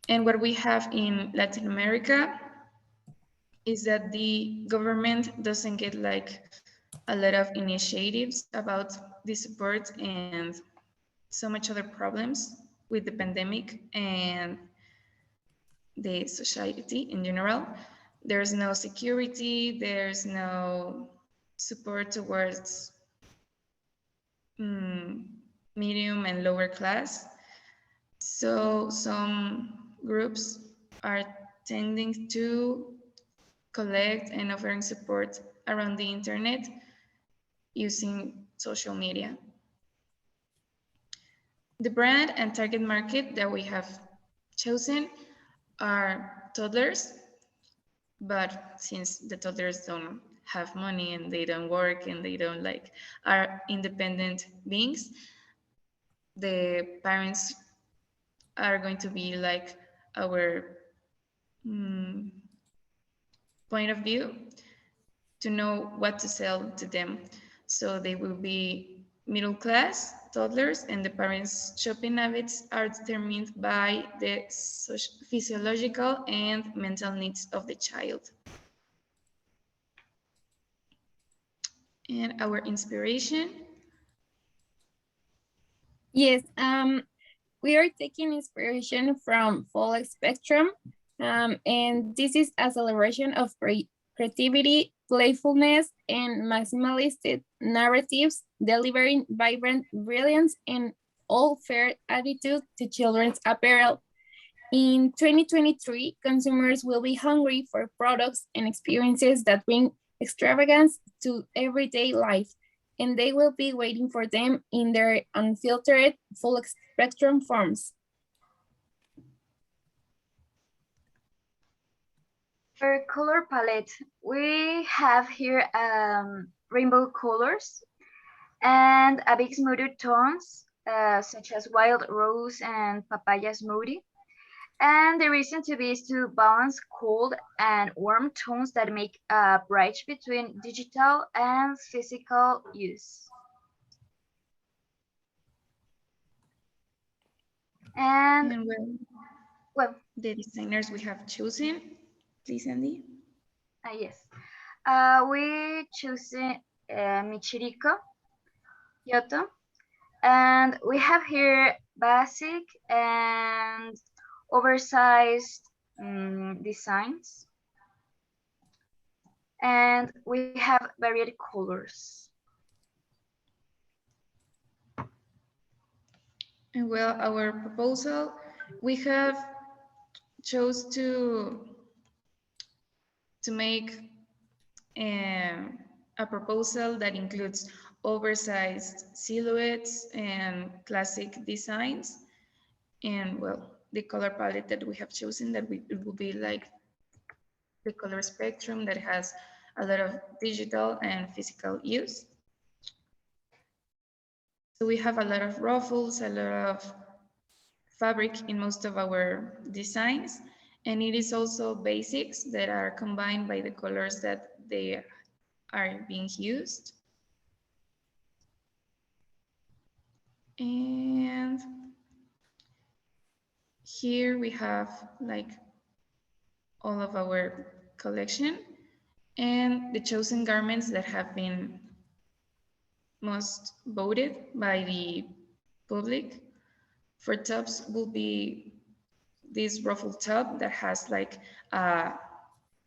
And what we have in Latin America is that the government doesn't get like a lot of initiatives about the support and so much other problems with the pandemic and the society in general. There's no security, there's no support towards medium and lower class. So some groups are tending to collect and offering support around the internet using social media. The brand and target market that we have chosen are toddlers, but since the toddlers don't have money and they don't work and they don't are independent beings, the parents are going to be like our point of view to know what to sell to them. So they will be middle class toddlers, and the parents' shopping habits are determined by the physiological and mental needs of the child. And our inspiration? Yes, we are taking inspiration from full spectrum, and this is a celebration of creativity, playfulness, and maximalistic narratives, delivering vibrant brilliance and all fair attitude to children's apparel. In 2023, consumers will be hungry for products and experiences that bring extravagance to everyday life, and they will be waiting for them in their unfiltered, full spectrum forms. For color palette, we have here rainbow colors and a big muted tones such as wild rose and papaya smoothie. And the reason to be is to balance cold and warm tones that make a bridge between digital and physical use. And well, the designers we have chosen, please, Andy. Yes, we chosen Michiriko, Kyoto, and we have here basic and oversized designs, and we have varied colors. And well, our proposal, we have chose to make a proposal that includes oversized silhouettes and classic designs. And well, the color palette that we have chosen it will be like the color spectrum that has a lot of digital and physical use. So we have a lot of ruffles, a lot of fabric in most of our designs, and it is also basics that are combined by the colors that they are being used. And here we have like all of our collection and the chosen garments that have been most voted by the public. For tops will be this ruffled top that has like a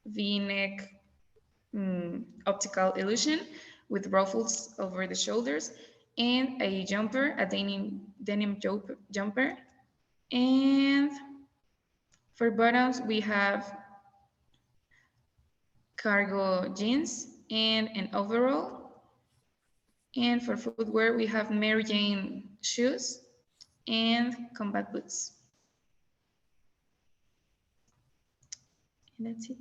V-neck optical illusion with ruffles over the shoulders, and a jumper, a denim jumper. And for bottoms, we have cargo jeans and an overall. And for footwear, we have Mary Jane shoes and combat boots. And that's it.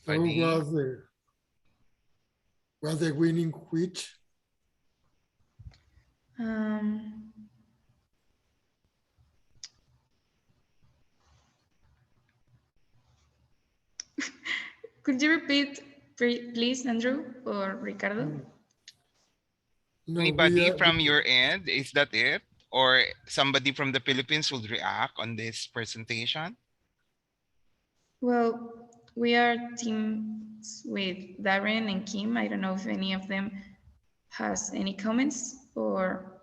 So was the winning which? Could you repeat, please, Andrew or Ricardo? No, Anybody from your end, is that it? Or somebody from the Philippines would react on this presentation? Well, we are teams with Darren and Kim. I don't know if any of them has any comments or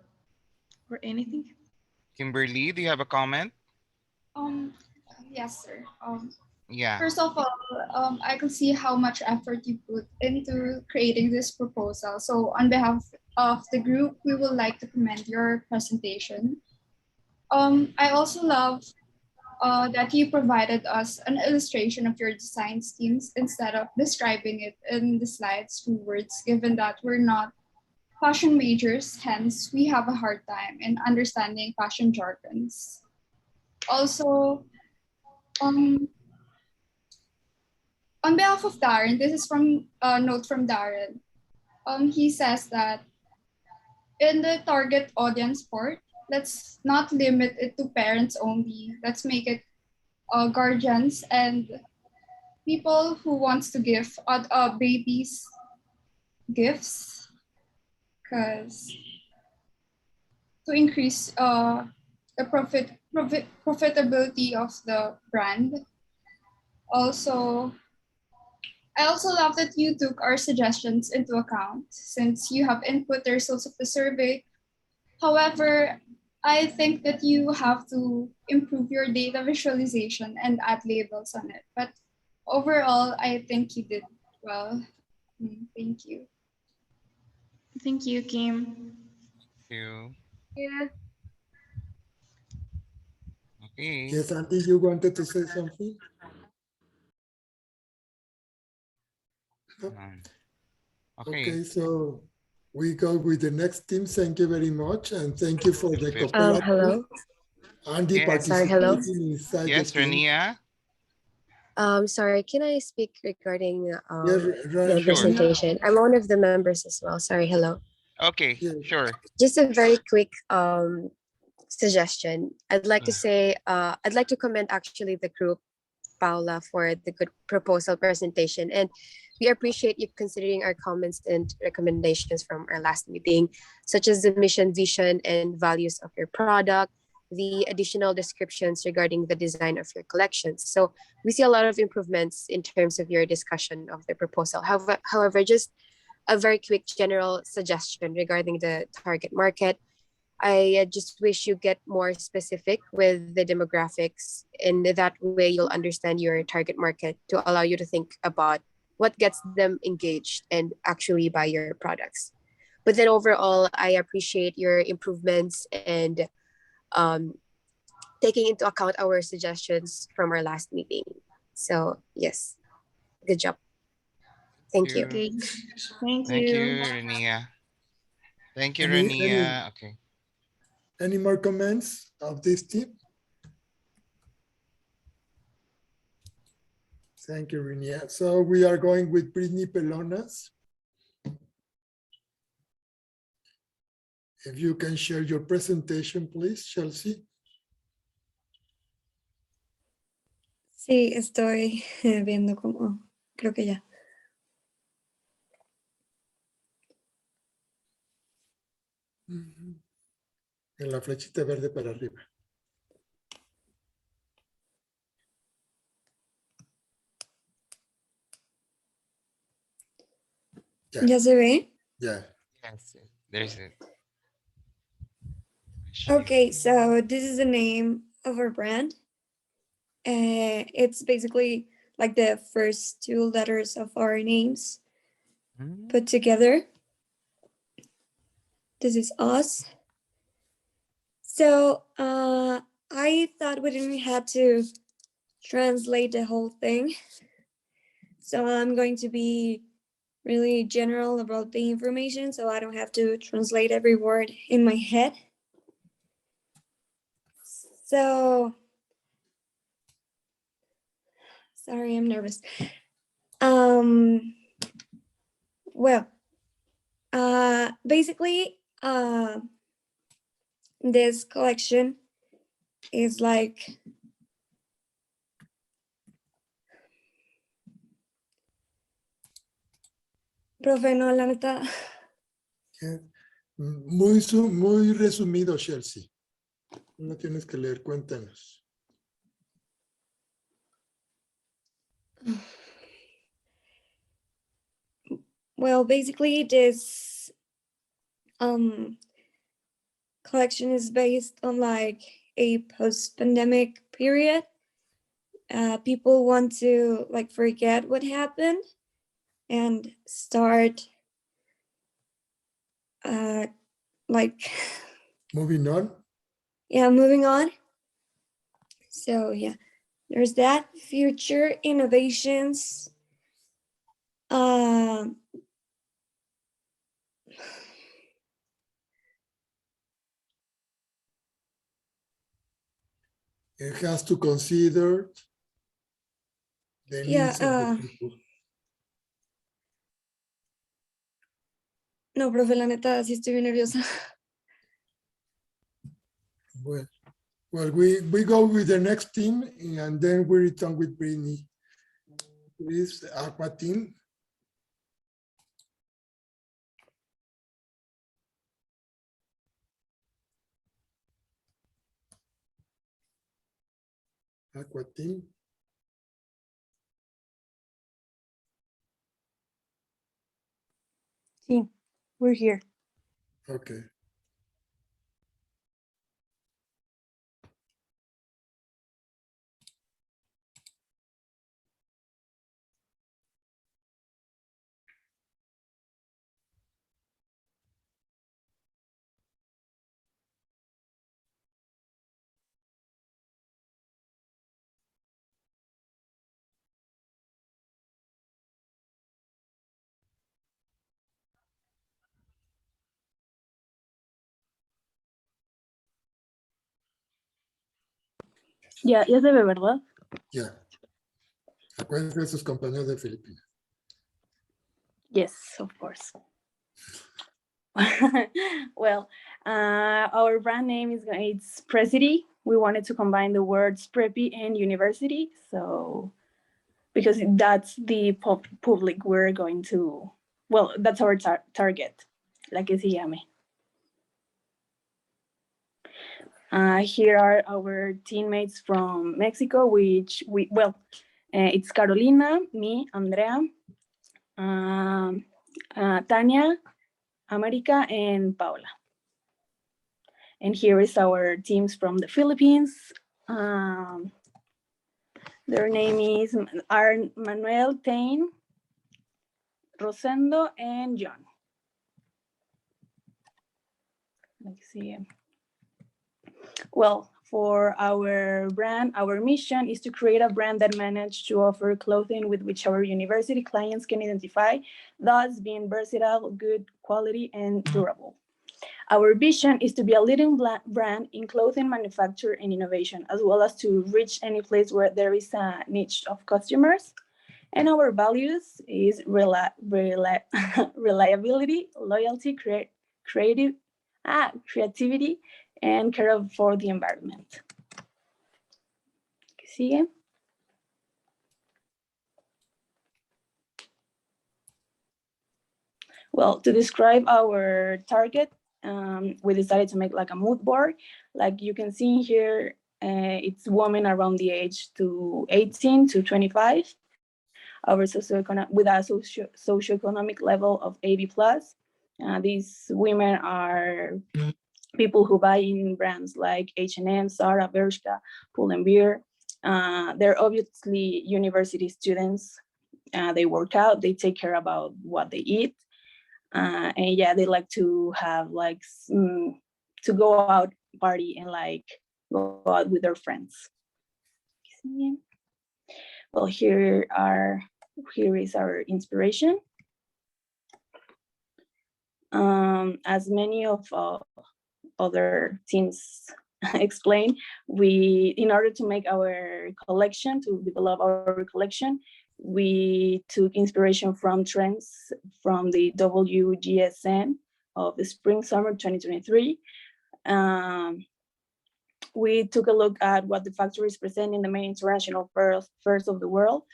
anything. Kimberly, do you have a comment? Yes, sir. Yeah. First of all, I can see how much effort you put into creating this proposal. So on behalf of the group, we would like to commend your presentation. I also love that you provided us an illustration of your design schemes instead of describing it in the slides through words, given that we're not fashion majors, hence we have a hard time in understanding fashion jargons. Also, on behalf of Darren, this is from a note from Darren. He says that in the target audience part, let's not limit it to parents only. Let's make it guardians and people who wants to give babies gifts, because to increase the profitability of the brand. Also, I also love that you took our suggestions into account since you have input the results of the survey. However, I think that you have to improve your data visualization and add labels on it. But overall, I think you did well. Thank you. Thank you, Kim. Thank you. Yeah. Okay. Yes, Andy, you wanted to say something? No? Okay, so we go with the next team. Thank you very much. And thank you for the cooperative. Hello. Andy Yes. Sorry, hello. participating inside Yes, the team. Rania. Sorry, can I speak regarding Yeah, the Sure. presentation? I'm one of the members as well. Sorry, hello. Okay, sure. Just a very quick suggestion. I'd like to say, I'd like to commend actually the group, Paula, for the good proposal presentation. And we appreciate you considering our comments and recommendations from our last meeting, such as the mission, vision, and values of your product, the additional descriptions regarding the design of your collections. So we see a lot of improvements in terms of your discussion of the proposal. However, just a very quick general suggestion regarding the target market. I just wish you get more specific with the demographics. In that way, you'll understand your target market to allow you to think about what gets them engaged and actually buy your products. But then overall, I appreciate your improvements and taking into account our suggestions from our last meeting. So yes, good job. Thank you. Thank you, Rania. Thank you, Any- Rania. Okay. Any more comments of this team? Thank you, Rinia. So we are going with Brittany Pelonas. If you can share your presentation, please, Chelsea. Sí, estoy viendo cómo, creo que ya. En la flechita verde para arriba. ¿Ya se ve? Yeah. Yes, there's it. Okay, so this is the name of our brand. It's basically like the first two letters of our names put together. This is us. So I thought we didn't have to translate the whole thing. So I'm going to be really general about the information so I don't have to translate every word in my head. So, sorry, I'm nervous. Well, basically, this collection is like Profe, no, la neta. Muy resumido, Chelsea. No tienes que leer, cuéntanos. Well, basically, this collection is based on like a post-pandemic period. People want to like forget what happened and start like Moving on. yeah, moving on. So yeah, there's that. Future innovations. It has to consider the needs of the people. No, profe, la neta, sí estoy bien nerviosa. Well, we go with the next team and then we return with Brittany. Please, Aqua team. Aqua team. Sí, we're here. Okay. Ya se ve, ¿verdad? Ya. Acuérdense de sus compañeros de Filipinas. Yes, of course. Well, our brand name is it's Presity. We wanted to combine the words preppy and university, so because that's the public we're going to. Well, that's our target. La que se llame. Here are our teammates from Mexico, which it's Carolina, me, Andrea, Tania, America, and Paula. And here is our teams from the Philippines. Their name is Manuel, Tain, Rosendo, and John. Let's see. Well, for our brand, our mission is to create a brand that manages to offer clothing with which our university clients can identify, thus being versatile, good quality, and durable. Our vision is to be a leading brand in clothing manufacture and innovation, as well as to reach any place where there is a niche of customers. And our values is reliability, loyalty, creativity, and care for the environment. Sigue. Well, to describe our target, we decided to make like a mood board. Like you can see here, it's women around the age to 18 to 25. Our with a socioeconomic level of 80+. These women are people who buy in brands like H&M, Zara, Bershka, Pull&Bear. They're obviously university students. They work out, they take care about what they eat. And yeah, they like to have like, to go out, party, and like go out with their friends. Well, here is our inspiration. As many of other teams explain, in order to make our collection, to develop our collection, we took inspiration from trends from the WGSN of the spring summer 2023. We took a look at what the factories present in the main international fairs of the world.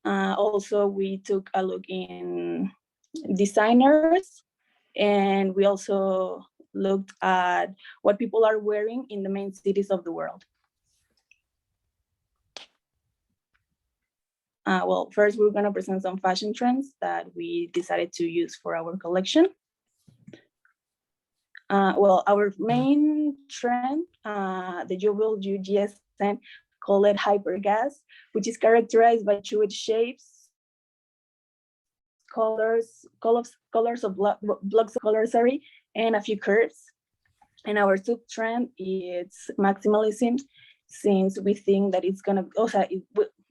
Also, we took a look in designers, and we also looked at what people are wearing in the main cities of the world. Well, first we're gonna present some fashion trends that we decided to use for our collection. Well, our main trend, the WGSN call it hypergas, which is characterized by fluid shapes, colors of blocks of color, and a few curves. And our sub-trend is maximalism, since we think that it's gonna,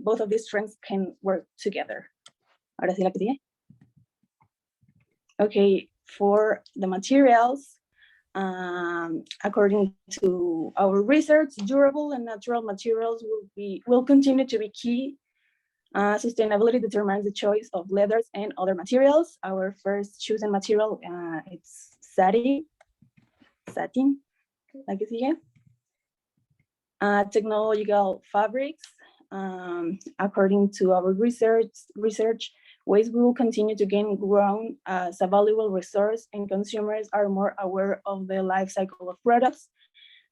both of these trends can work together. Ahora sí la que sigue. Okay, for the materials, according to our research, durable and natural materials will continue to be key. Sustainability determines the choice of leathers and other materials. Our first chosen material, it's satin, la que sigue. Technological fabrics, according to our research, waste will continue to gain ground as a valuable resource, and consumers are more aware of the life cycle of products.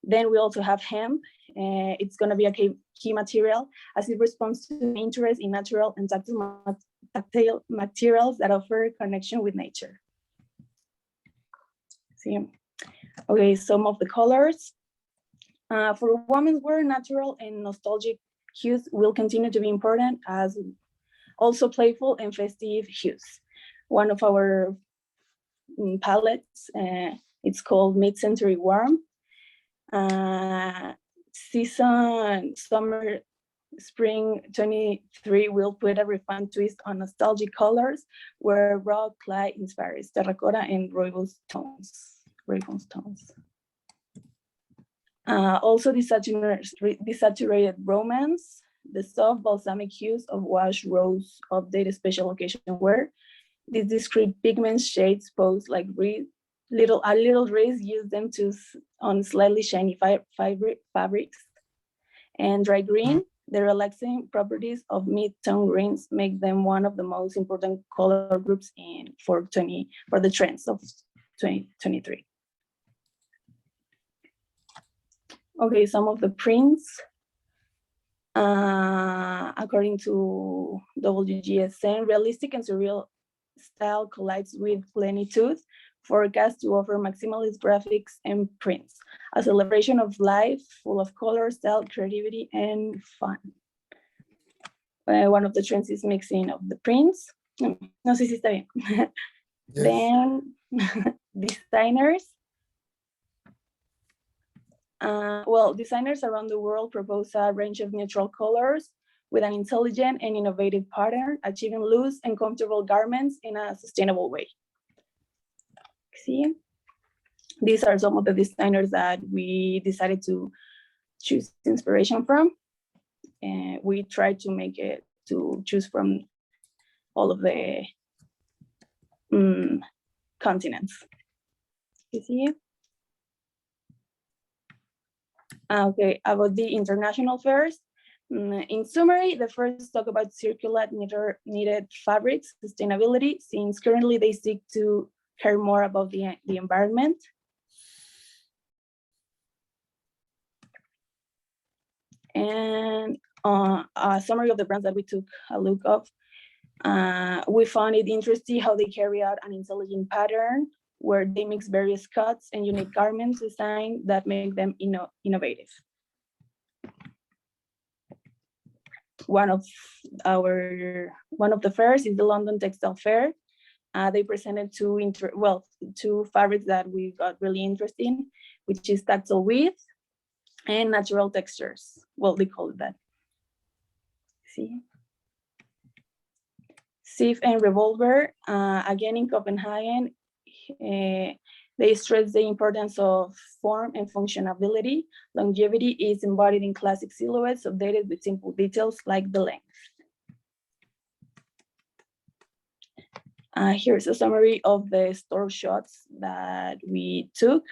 Then we also have hemp. It's going to be a key material as it responds to interest in natural and tactile materials that offer connection with nature. See? Okay, some of the colors. For women's wear, natural and nostalgic hues will continue to be important, as also playful and festive hues. One of our palettes, it's called Mid-Century Warm. Season summer spring 23 will put a refined twist on nostalgic colors, where raw clay inspires terracotta and rooibos tones. Also desaturated romance, the soft balsamic hues of wash rose updated special occasion wear. These discrete pigment shades pose like a little rays, use them on slightly shiny fabrics. And dry green, the relaxing properties of mid-tone greens make them one of the most important color groups for the trends of 2023. Okay, some of the prints. According to WGSN, realistic and surreal style collides with plenitude, forecast to offer maximalist graphics and prints, a celebration of life full of color, style, creativity, and fun. One of the trends is mixing of the prints. No sé si está bien. Yes. Then designers. Designers around the world propose a range of neutral colors with an intelligent and innovative pattern, achieving loose and comfortable garments in a sustainable way. See, these are some of the designers that we decided to choose inspiration from, and we tried to choose from all of the continents. You see? Okay, about the international fairs. In summary, the first talk about circular knitted fabrics, sustainability, since currently they seek to care more about the environment. And a summary of the brands that we took a look of. We found it interesting how they carry out an intelligent pattern where they mix various cuts and unique garments design that make them innovative. One of the fairs is the London Textile Fair. They presented two fabrics that we got really interested in, which is tactile width and natural textures. Well, they call it that. See? Sif and Revolver, again in Copenhagen, they stress the importance of form and functionality. Longevity is embodied in classic silhouettes, updated with simple details like the length. Here's a summary of the store shots that we took.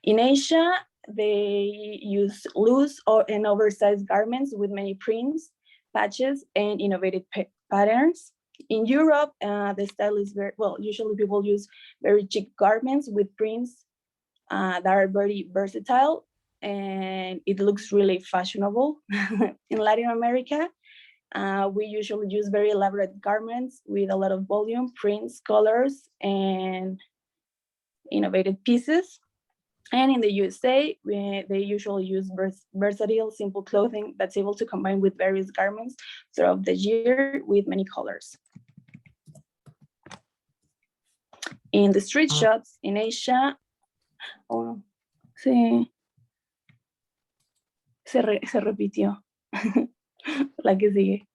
In Asia, they use loose and oversized garments with many prints, patches, and innovative patterns. In Europe, the style is usually people use very chic garments with prints that are very versatile, and it looks really fashionable. In Latin America, we usually use very elaborate garments with a lot of volume, prints, colors, and innovative pieces. And in the USA, they usually use versatile, simple clothing that's able to combine with various garments throughout the year with many colors. In the street shots in Asia, se repitió. La que sigue.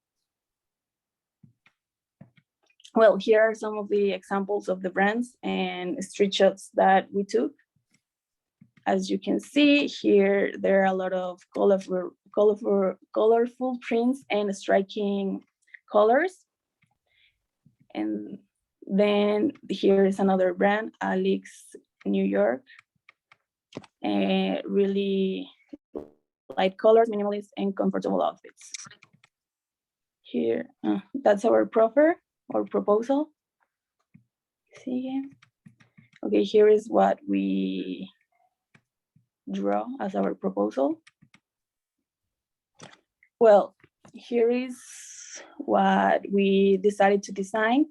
Well, here are some of the examples of the brands and street shots that we took. As you can see here, there are a lot of colorful prints and striking colors. And then here is another brand, Alex New York. Really light colors, minimalist, and comfortable outfits. Here, that's our proposal. See? Okay, here is what we draw as our proposal. Well, here is what we decided to design.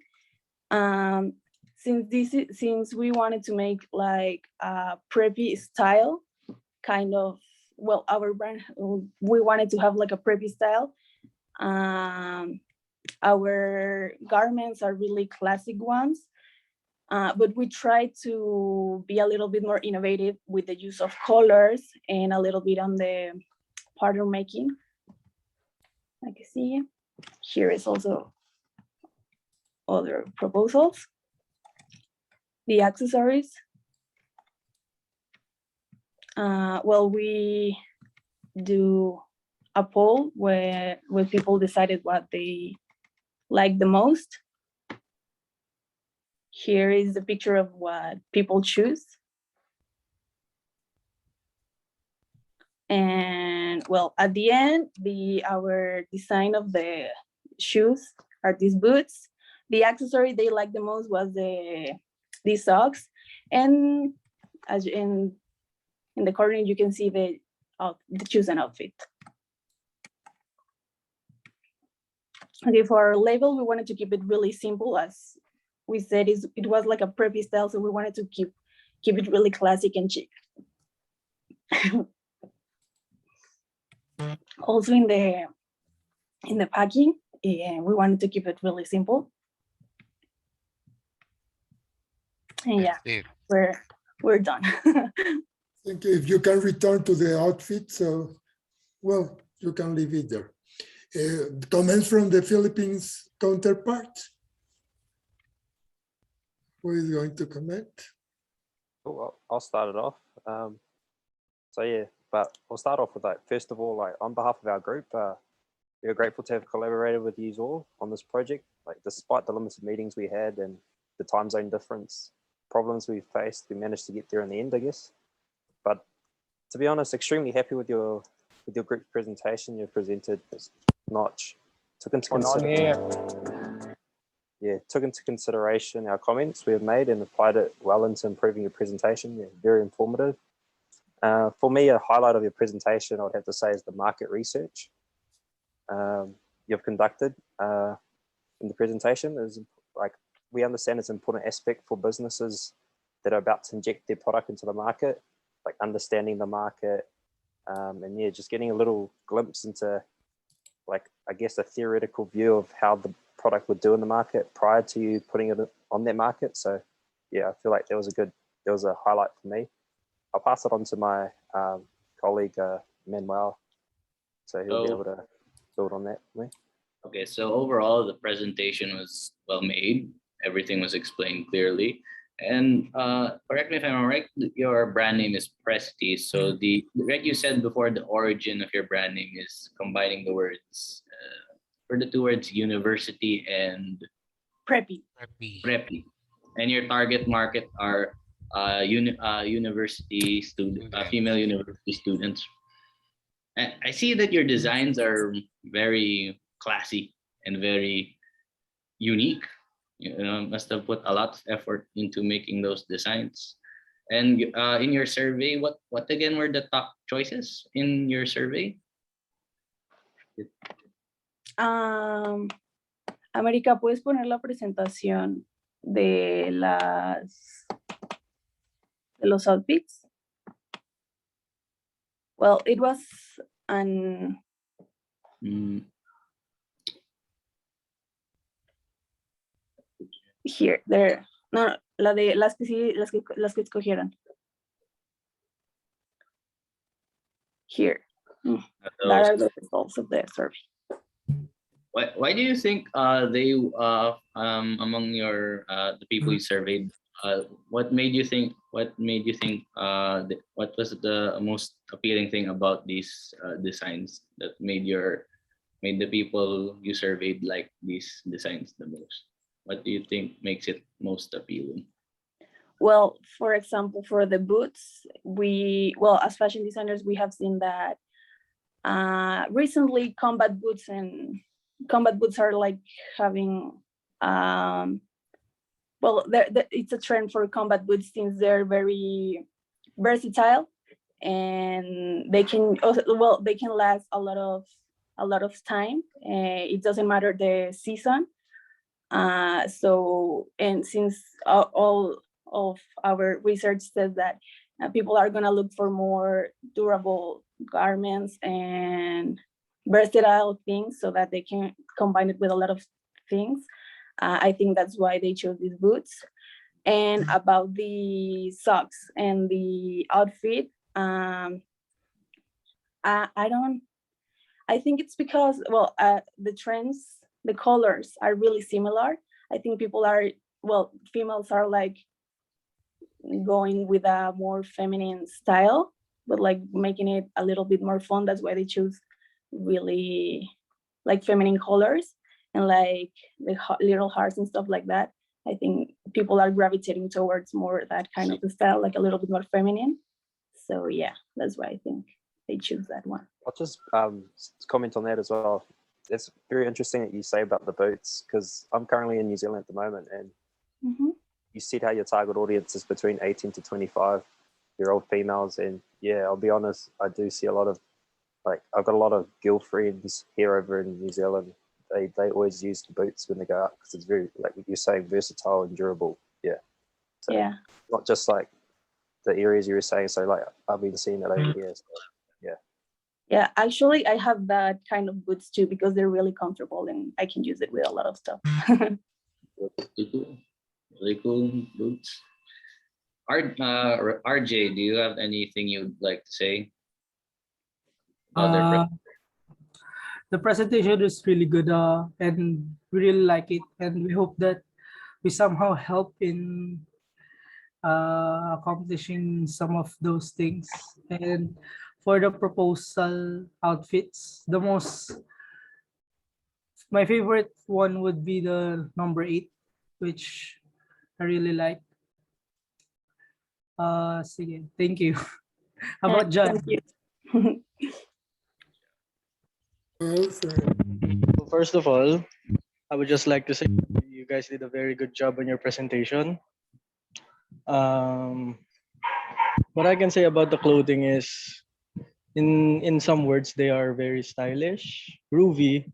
Since we wanted to make like a preppy style, kind of, well, our brand, we wanted to have like a preppy style. Our garments are really classic ones, but we try to be a little bit more innovative with the use of colors and a little bit on the pattern making. Like you see, here is also other proposals. The accessories. well, we do a poll where people decided what they like the most. Here is the picture of what people choose. And well, at the end, our design of the shoes are these boots. The accessory they liked the most was these socks. And as in the corner, you can see the shoes and outfit. Okay, for our label, we wanted to keep it really simple. As we said, it was like a preppy style, so we wanted to keep it really classic and chic. Also in the packing, we wanted to keep it really simple. And yeah, we're done. Thank you. If you can return to the outfit, so well, you can leave it there. Comments from the Philippines counterpart? Who is going to comment? Well, I'll start it off. So yeah, but I'll start off with first of all, on behalf of our group, we are grateful to have collaborated with you all on this project. Despite the limited meetings we had and the time zone difference, problems we faced, we managed to get there in the end, I guess. But to be honest, extremely happy with your group presentation you've presented. It's notch. Took into consideration our comments we have made and applied it well into improving your presentation. Yeah, very informative. For me, a highlight of your presentation, I would have to say, is the market research you've conducted in the presentation. We understand it's an important aspect for businesses that are about to inject their product into the market, like understanding the market, and yeah, just getting a little glimpse into, I guess, a theoretical view of how the product would do in the market prior to you putting it on that market. So yeah, I feel like that was a highlight for me. I'll pass it on to my colleague, Manuel, so he'll be able to build on that for me. Okay, so overall, the presentation was well made. Everything was explained clearly. And correct me if I'm right, your brand name is Presti. So like you said before, the origin of your brand name is combining the words, or the two words university and preppy. And your target market are university student, female university students. And I see that your designs are very classy and very unique. You know, must have put a lot of effort into making those designs. And in your survey, what again were the top choices in your survey? América, ¿puedes poner la presentación de los outfits? Well, it was an here, there. No, las que escogieron. Here. That are the results of the survey. Why do you think they among your the people you surveyed, what made you think what was the most appealing thing about these designs that made the people you surveyed like these designs the most? What do you think makes it most appealing? Well, for example, for the boots, as fashion designers, we have seen that recently combat boots are like having it's a trend for combat boots since they're very versatile and they can last a lot of time. It doesn't matter the season. And since all of our research says that people are going to look for more durable garments and versatile things so that they can combine it with a lot of things, I think that's why they chose these boots. And about the socks and the outfit, I think it's because, the trends, the colors are really similar. I think females are like going with a more feminine style. but like making it a little bit more fun. That's why they choose really like feminine colors and like the little hearts and stuff like that. I think people are gravitating towards more that kind of style, like a little bit more feminine. So yeah, that's why I think they choose that one. I'll just comment on that as well. It's very interesting that you say about the boots, because I'm currently in New Zealand at the moment, and you said how your target audience is between 18 to 25-year-old females. And yeah, I'll be honest, I do see a lot of, like, I've got a lot of girlfriends here over in New Zealand. They always use the boots when they go out because it's very, like you're saying, versatile and durable. Yeah. So yeah. Not just like the areas you were saying. So like I've been seeing that over here. So, yeah. Yeah, actually, I have that kind of boots too because they're really comfortable and I can use it with a lot of stuff. Really cool boots. RJ, do you have anything you'd like to say? The presentation is really good, and we really like it, and we hope that we somehow help in accomplishing some of those things. And for the proposal outfits, my favorite one would be the number 8, which I really like. Sige, thank you. How about John? Thank you. First of all, I would just like to say you guys did a very good job on your presentation. What I can say about the clothing is, in some words, they are very stylish, groovy,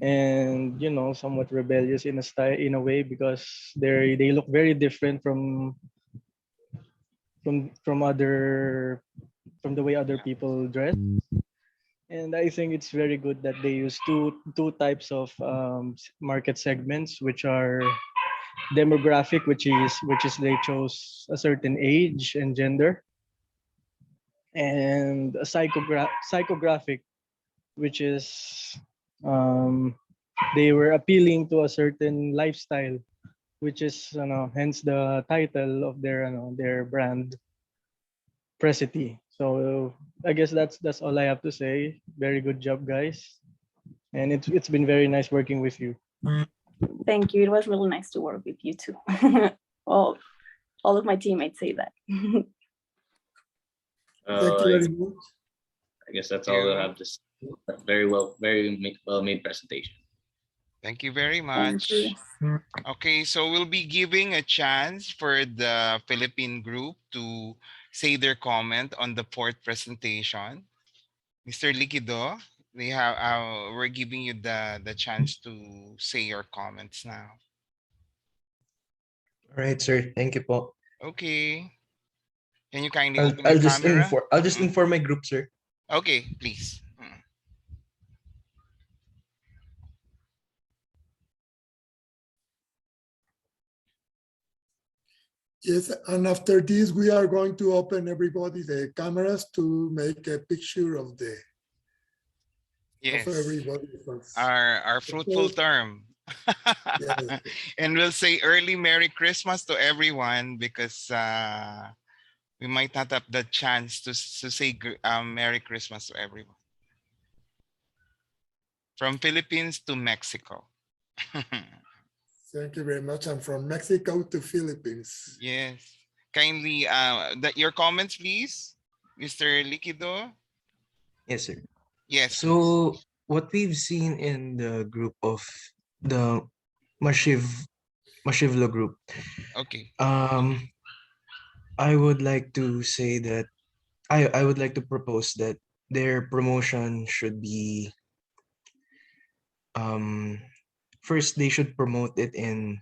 and somewhat rebellious in a way, because they look very different from the way other people dress. And I think it's very good that they use two types of market segments, which are demographic, which is they chose a certain age and gender, and a psychographic, which is they were appealing to a certain lifestyle, which is hence the title of their brand, Precity. So I guess that's all I have to say. Very good job, guys, and it's been very nice working with you. Thank you. It was really nice to work with you too. all of my teammates say that. Thank you very much. I guess that's all I have to say. Very well made presentation. Thank you very much. Okay, so we'll be giving a chance for the Philippine group to say their comment on the 4th presentation. Mr. Liquido, we're giving you the chance to say your comments now. All right, sir. Thank you po. Okay. Can you kindly open your camera? I'll just inform my group, sir. Okay, please. Yes, and after this, we are going to open everybody the cameras to make a picture of Yes. everybody. Our fruitful term. Yes. And we'll say early Merry Christmas to everyone, because we might not have the chance to say Merry Christmas to everyone. From Philippines to Mexico. Thank you very much. I'm from Mexico to Philippines. Yes. Kindly, your comments, please, Mr. Liquido. Yes, sir. Yes. So what we've seen in the group of the Mashivlo group. Okay. I would like to say that I would like to propose that their promotion should be first they should promote it in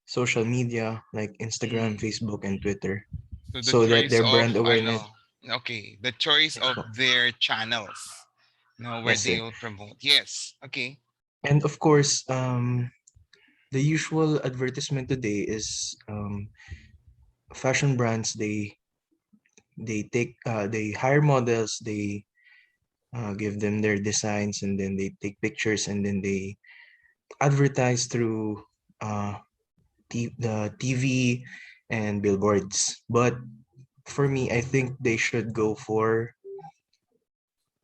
social media like Instagram, Facebook, and Twitter, so that their brand awareness. Okay, the choice of their channels, where Yes, they sir. will promote. Yes. Okay. And of course, the usual advertisement today is fashion brands. They hire models, they give them their designs, and then they take pictures, and then they advertise through the TV and billboards. But for me, I think they should go for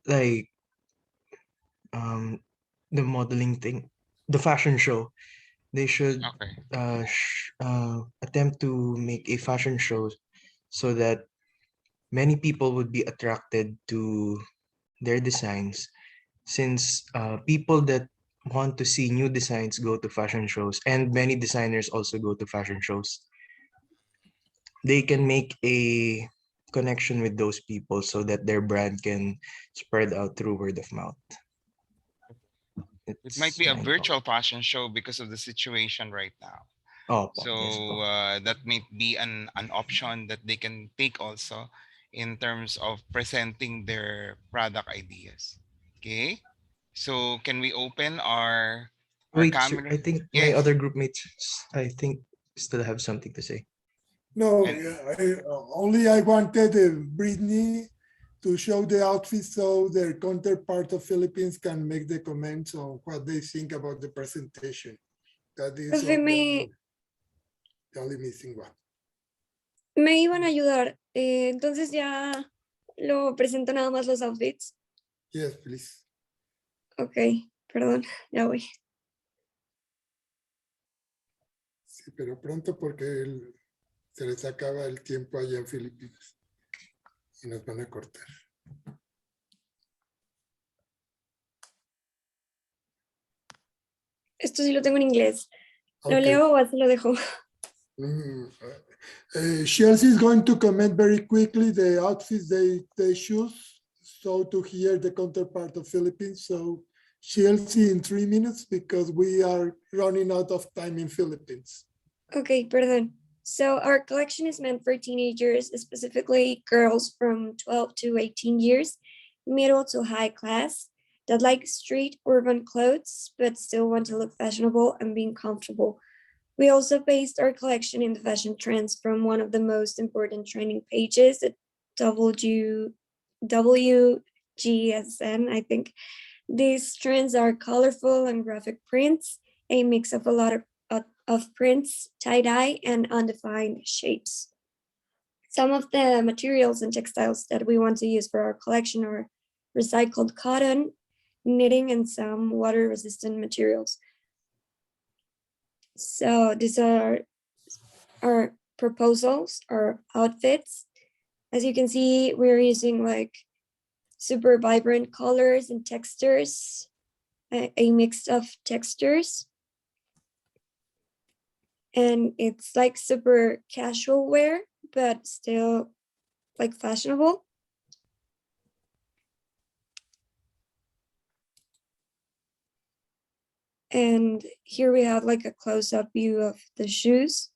like the modeling thing, the fashion show. They should Okay. attempt to make a fashion show so that many people would be attracted to their designs, since people that want to see new designs go to fashion shows, and many designers also go to fashion shows. They can make a connection with those people so that their brand can spread out through word of mouth. It might It's be a my virtual fashion show because of the situation right now. Oh, So yes po. that might be an option that they can take also in terms of presenting their product ideas. Okay. So can we open our Wait, sir, camera? I think my Yes. other group mates, I think, still have something to say. No, And only I wanted Brittany to show the outfit so their counterpart of Philippines can make the comments on what they think about the presentation. That is Profe, the only missing one. me iban a ayudar. Entonces ya lo presento nada más los outfits. Yes, please. Ok, perdón, ya voy. Sí, pero pronto porque se les acaba el tiempo allá en Filipinas y nos van a cortar. Esto sí lo tengo en inglés. ¿Lo Okay. leo o así lo dejo? Chelsea is going to comment very quickly the outfits they choose, so to hear the counterpart of Philippines. So Chelsea in 3 minutes because we are running out of time in Philippines. Okay, perdón. So our collection is meant for teenagers, specifically girls from 12 to 18 years, middle to high class, that like street urban clothes, but still want to look fashionable and being comfortable. We also based our collection in the fashion trends from one of the most important trending pages at WGSN, I think. These trends are colorful and graphic prints, a mix of a lot of prints, tie-dye, and undefined shapes. Some of the materials and textiles that we want to use for our collection are recycled cotton, knitting, and some water-resistant materials. So these are our proposals, our outfits. As you can see, we're using like super vibrant colors and textures, a mix of textures. And it's like super casual wear, but still like fashionable. And here we have like a close-up view of the shoes.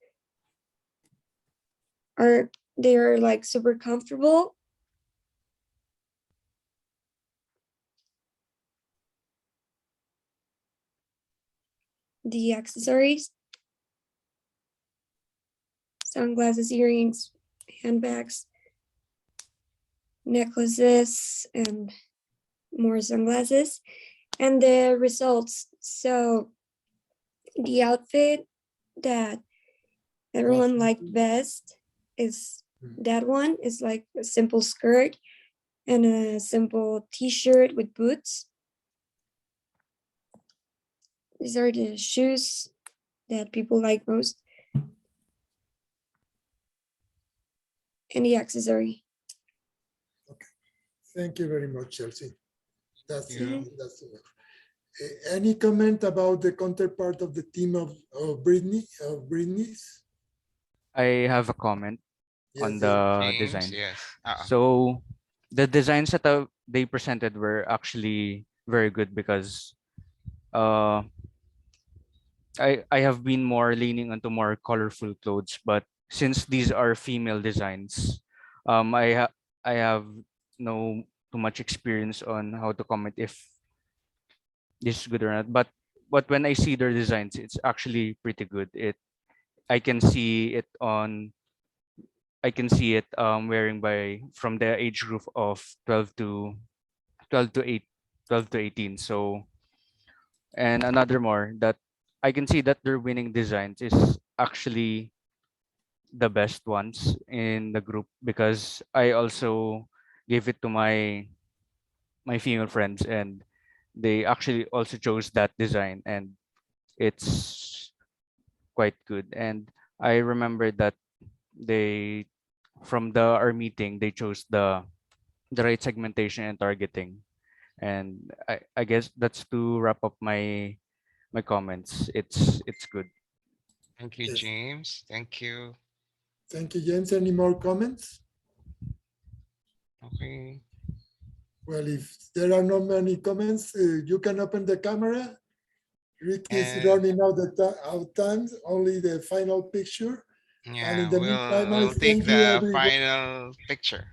They are like super comfortable. The accessories, sunglasses, earrings, handbags, necklaces, and more sunglasses. And the results. So the outfit that everyone liked best is that one. Is like a simple skirt and a simple t-shirt with boots. These are the shoes that people like most. And the accessory. Thank you very much, Chelsea. That's enough. Any comment about the counterpart of the team of Britney's? I have a comment on Yes, the James, design. yes. So the designs that they presented were actually very good because uh, I have been more leaning onto more colorful clothes, but since these are female designs, I have no too much experience on how to comment if this is good or not. But when I see their designs, it's actually pretty good. I can see it on I can see it wearing by from the age group of 12 to 8 12 to 18. So and another more that I can see that their winning designs is actually the best ones in the group because I also gave it to my female friends, and they actually also chose that design, and it's quite good. And I remember that they from our meeting they chose the right segmentation and targeting. And I guess that's to wrap up my comments. It's good. Thank you, Yes. James. Thank you. Thank you, James. Any more comments? Okay. Well, if there are not many comments, you can open the camera. Rick is And running out of time, only the final picture. And in yeah, the meantime, I we'll take thank you the everyone. final picture.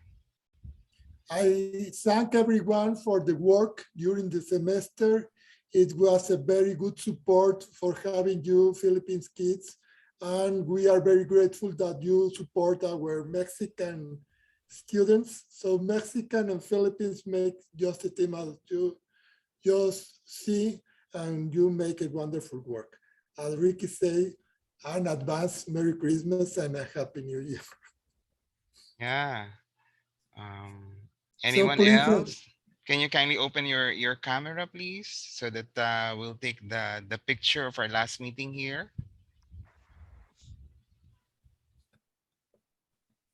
I thank everyone for the work during the semester. It was a very good support for having you Philippines kids. And we are very grateful that you support our Mexican students. So Mexican and Philippines make just a team as you just see, and you make a wonderful work. As Ricky say, an advance Merry Christmas and a Happy New Year. Yeah. So Anyone please, else? Can you kindly open your camera, please, so that we'll take the picture of our last meeting here.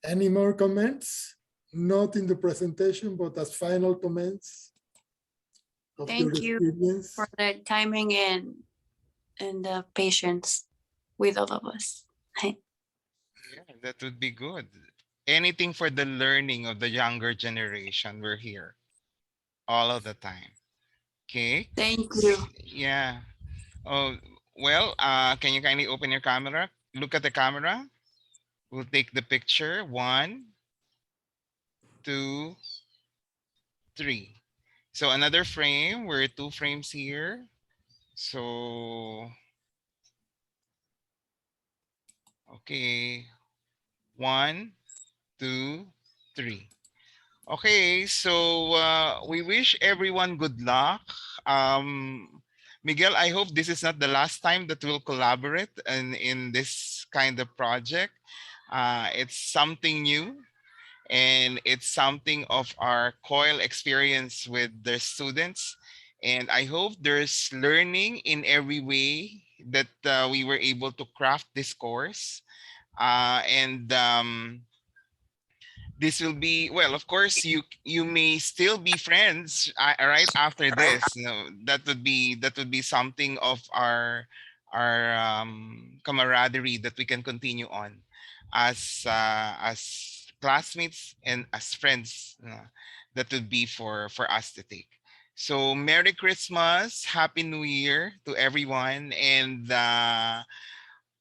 any more comments? Not in the presentation, but as final comments of your Thank you experience. for the timing and the patience with all of us. Yeah, that would be good. Anything for the learning of the younger generation. We're here all of the time. Okay. Thank you. Yeah. Oh, well, can you kindly open your camera? Look at the camera. We'll take the picture. 1, 2, 3. So another frame. We're 2 frames here. So, okay. 1, 2, 3. Okay, so we wish everyone good luck. Miguel, I hope this is not the last time that we'll collaborate in this kind of project. It's something new, and it's something of our Coil experience with the students. And I hope there's learning in every way that we were able to craft this course. This will be, well, of course, you may still be friends right after this. That would be something of our camaraderie that we can continue on as classmates and as friends. That would be for us to take. So Merry Christmas, Happy New Year to everyone, and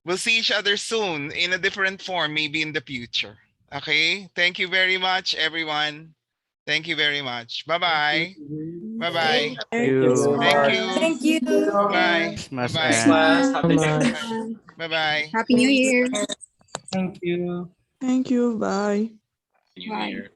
we'll see each other soon in a different form, maybe in the future. Okay. Thank you very much, everyone. Thank you very much. Bye-bye. Bye-bye. Thank you. Thank you. Thank you. Bye-bye. Christmas Bye-bye. and Happy Bye. Bye-bye. Happy New Year. Thank you. Thank you. Bye. New Bye. Year.